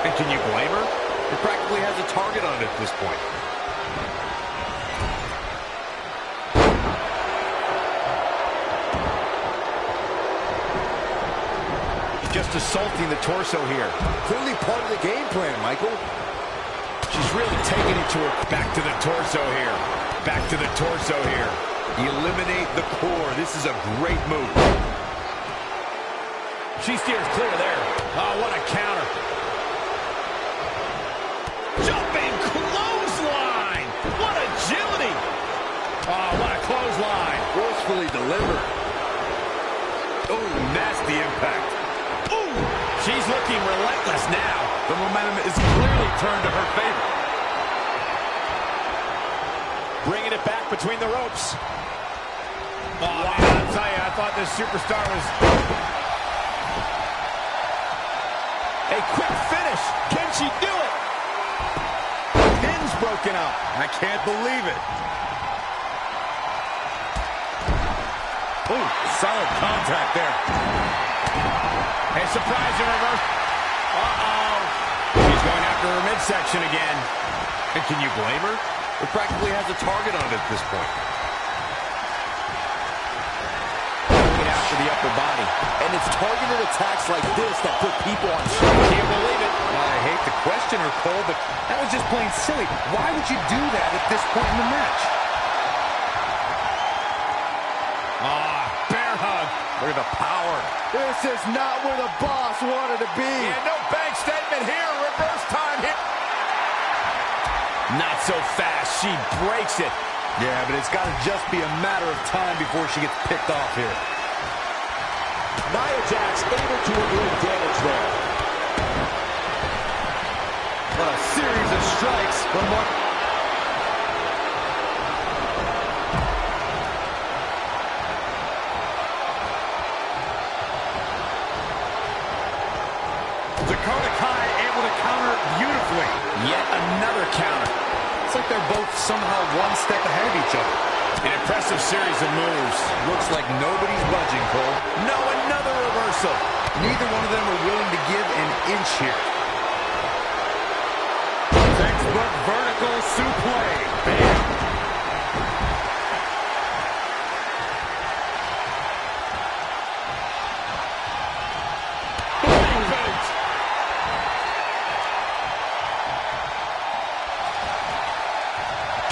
And can you blame her? It practically has a target on it at this point. Just assaulting the torso here. Clearly part of the game plan, Michael. She's really taking it to her. Back to the torso here. Back to the torso here. Eliminate the core. This is a great move. She steers clear there. Oh, what a counter. Jumping clothesline. What agility. Oh, what a clothesline. Forcefully delivered. Oh, nasty impact. Ooh, she's looking relentless now. The momentum is clearly turned to her favor. Bringing it back between the ropes. Oh, wow. Man, I'll tell you, I thought this superstar was... A quick finish. Can she do it? Pin's broken up. I can't believe it. Oh, solid contact there. A surprise in reverse. Uh-oh. She's going after her midsection again. And can you blame her? It practically has a target on it at this point. Going after the upper body. And it's targeted attacks like this that put people on shock. Can't believe it. I hate to question her, Cole, but that was just plain silly. Why would you do that at this point in the match? Bear hug. Look at the power. This is not where the boss wanted to be. Yeah, no bank statement here. Reverse time here. Not so fast. She breaks it. Yeah, but it's got to just be a matter of time before she gets picked off here. Nia Jax able to avoid damage there. What a series of strikes from what... Dakota Kai able to counter beautifully. Yet another counter. It's like they're both somehow one step ahead of each other. An impressive series of moves. Looks like nobody's budging, Cole. No, another reversal. Neither one of them are willing to give an inch here. Textbook vertical suplex. Bam.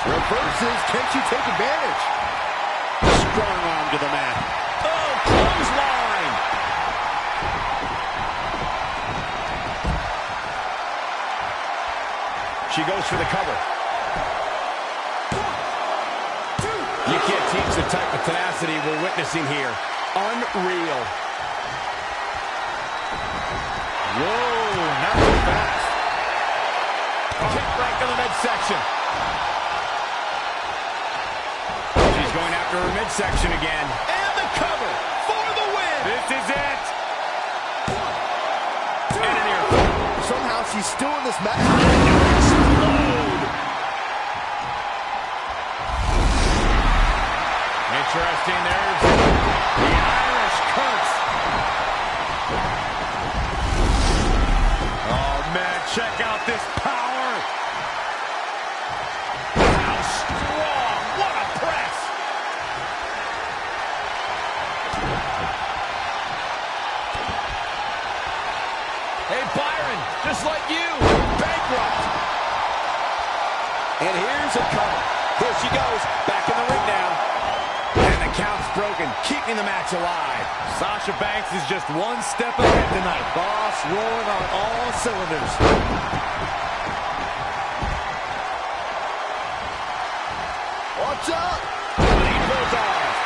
Reverses, can she take advantage? Strong arm to the mat. Oh, clothesline. She goes for the cover. You can't teach the type of tenacity we're witnessing here. Unreal. Whoa, not so fast. Kick right to the midsection. She's going after her midsection again. And the cover for the win. This is it. And an ear. Somehow she's still in this match. Explode. Interesting. There's the Irish curse. Oh, man, check out this power. How strong. What a press. Hey, Byron, just like you, bankrupt. And here's a cover. There she goes. Back in the ring now. And the count's broken, keeping the match alive. Sasha Banks is just one step ahead tonight. Boss rolling on all cylinders. Watch out! Lead goes off.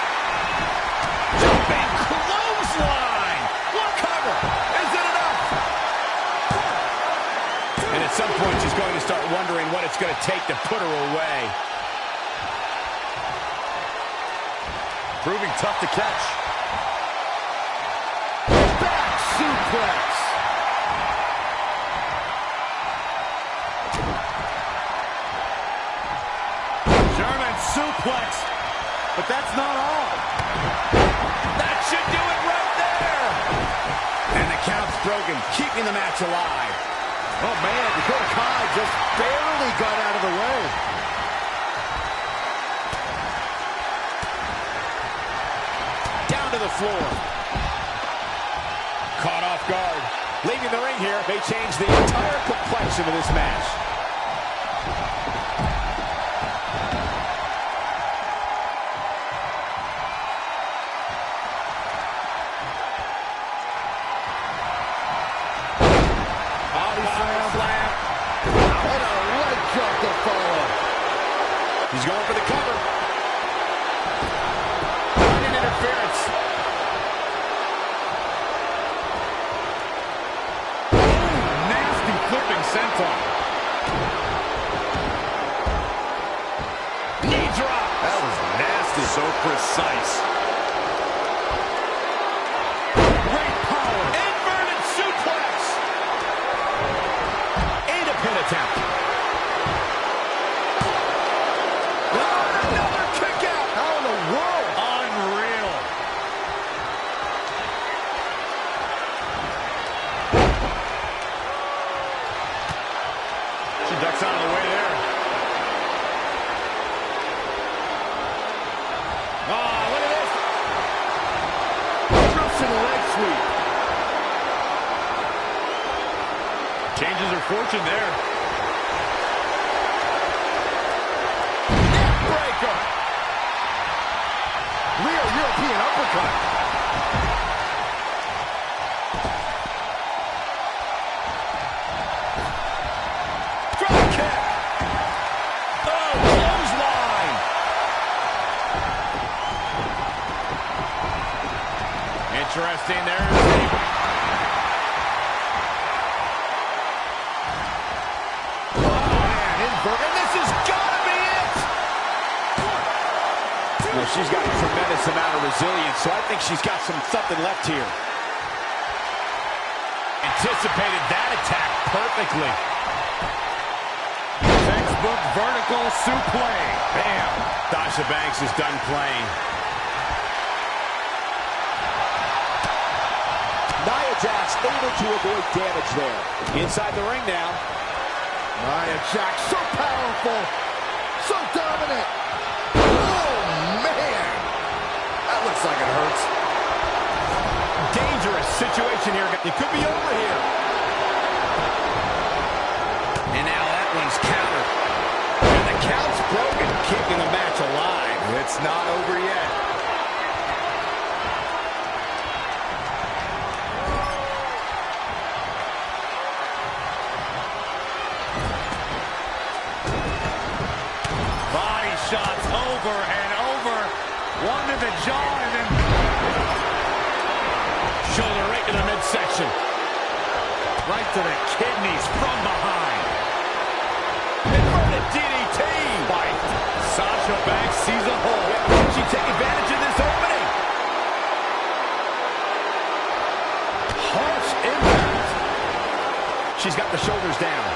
Jumping clothesline. What cover? Is it enough? And at some point, she's going to start wondering what it's going to take to put her away. Proving tough to catch. Back suplex. German suplex. But that's not all. That should do it right there. And the count's broken, keeping the match alive. Oh, man, Dakota Kai just barely got out of the way. Down to the floor. Caught off guard. Leaving the ring here may change the entire complexion of this match. And a leg drop to follow. He's going for the cover. An interference. Nasty flipping senton. Knee drop. That was nasty. So precise. Great power. Inverted suplex. And a pin attempt. Another kick out. How in the world? Unreal. She ducks out of the way there. Oh, look at this. fortune there. Neckbreaker. Real European uppercut. Drop kick. Oh, clothesline. Interesting there. And this has got to be it! Well, she's got a tremendous amount of resilience, so I think she's got something left here. Anticipated that attack perfectly. Textbook vertical suplex. Bam! Sasha Banks is done playing. Nia Jax able to avoid damage there. Inside the ring now. Nia Jax, so powerful, so dominant. Oh, man. That looks like it hurts. Dangerous situation here. It could be over here. And now that one's countered. And the count's broken, keeping the match alive. It's not over yet. Shots over and over. One to the jaw and then shoulder right to the midsection. Right to the kidneys from behind. Inverted DDT. Fight. Sasha Banks sees a hole. Can she take advantage of this opening? Harsh impact. She's got the shoulders down.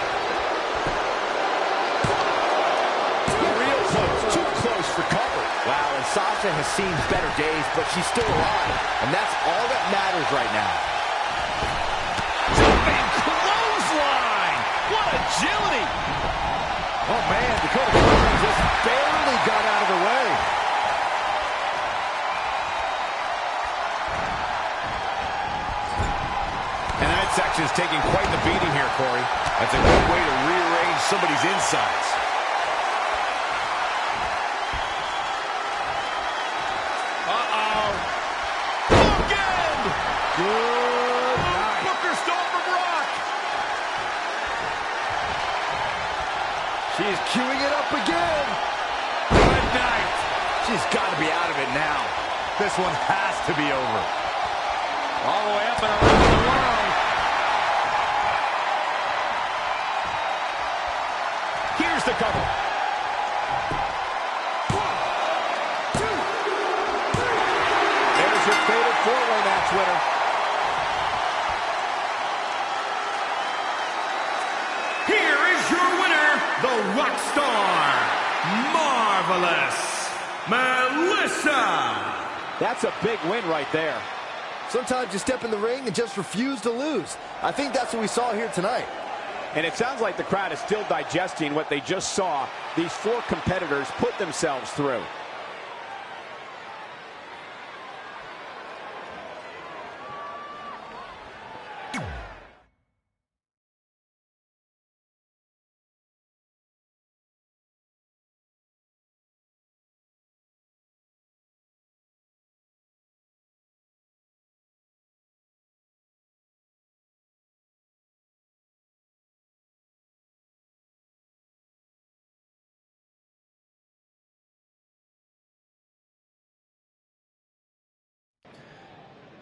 For cover. Wow, and Sasha has seen better days, but she's still alive, and that's all that matters right now. Jumping clothesline! What agility! Oh man, Dakota Kai just barely got out of the way. And that section is taking quite the beating here, Corey. That's a good way to rearrange somebody's insides. Good night. Booker Storm from Rock. She's queuing it up again. Good night. She's got to be out of it now. This one has to be over. All the way up and around the world. Here's the cover. 1, 2, 3. There's your fatal four-way match winner. The rock star, Marvelous Melissa. That's a big win right there. Sometimes you step in the ring and just refuse to lose. I think that's what we saw here tonight. And it sounds like the crowd is still digesting what they just saw these four competitors put themselves through.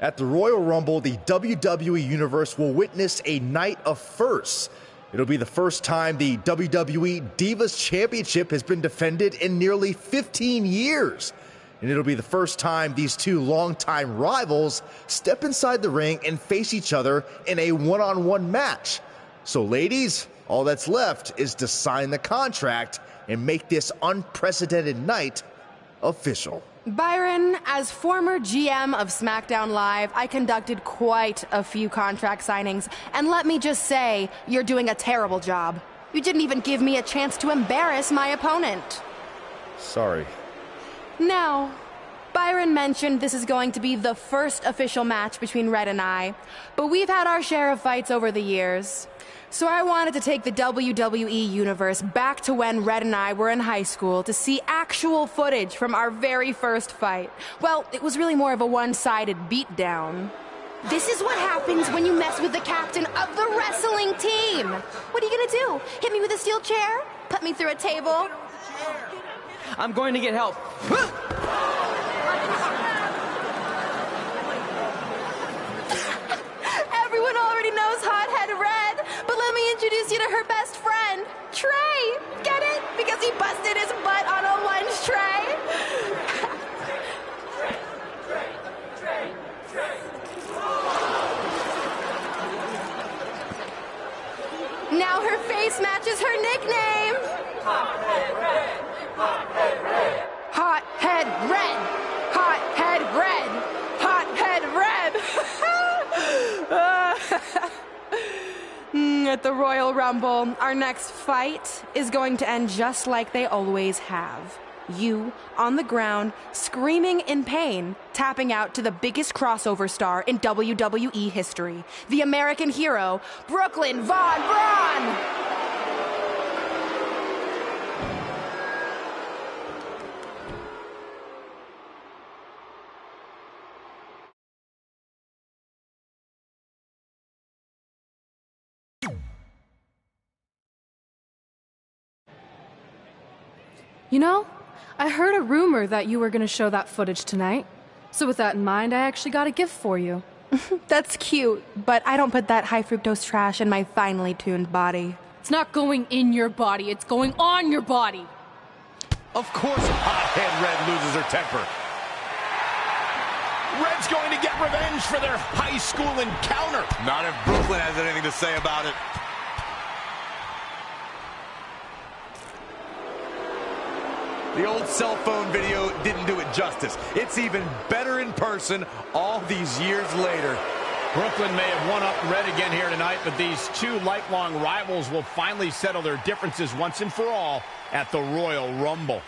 At the Royal Rumble, the WWE Universe will witness a night of firsts. It'll be the first time the WWE Divas Championship has been defended in nearly 15 years. And it'll be the first time these two longtime rivals step inside the ring and face each other in a one-on-one match. So ladies, all that's left is to sign the contract and make this unprecedented night official. Byron, as former GM of SmackDown Live, I conducted quite a few contract signings, and let me just say, you're doing a terrible job. You didn't even give me a chance to embarrass my opponent. Sorry. Now, Byron mentioned this is going to be the first official match between Red and I, but we've had our share of fights over the years. So I wanted to take the WWE Universe back to when Red and I were in high school to see actual footage from our very first fight. Well, it was really more of a one-sided beatdown. This is what happens when you mess with the captain of the wrestling team. What are you gonna do? Hit me with a steel chair? Put me through a table? I'm going to get help. Everyone already knows Hothead Red, but let me introduce you to her best friend, Trey. Get it? Because he busted his butt on a lunch tray. Now her face matches her nickname. Hothead Red. Hothead Red. Hothead Red. Hothead Red. Hothead Red. At the Royal Rumble, our next fight is going to end just like they always have. You, on the ground, screaming in pain, tapping out to the biggest crossover star in WWE history, the American hero, Brooklyn Von Braun! You know, I heard a rumor that you were going to show that footage tonight. So with that in mind, I actually got a gift for you. That's cute, but I don't put that high fructose trash in my finely tuned body. It's not going in your body, it's going on your body. Of course, Hothead Red loses her temper. Red's going to get revenge for their high school encounter. Not if Brooklyn has anything to say about it. The old cell phone video didn't do it justice. It's even better in person all these years later. Brooklyn may have one up Red again here tonight, but these two lifelong rivals will finally settle their differences once and for all at the Royal Rumble.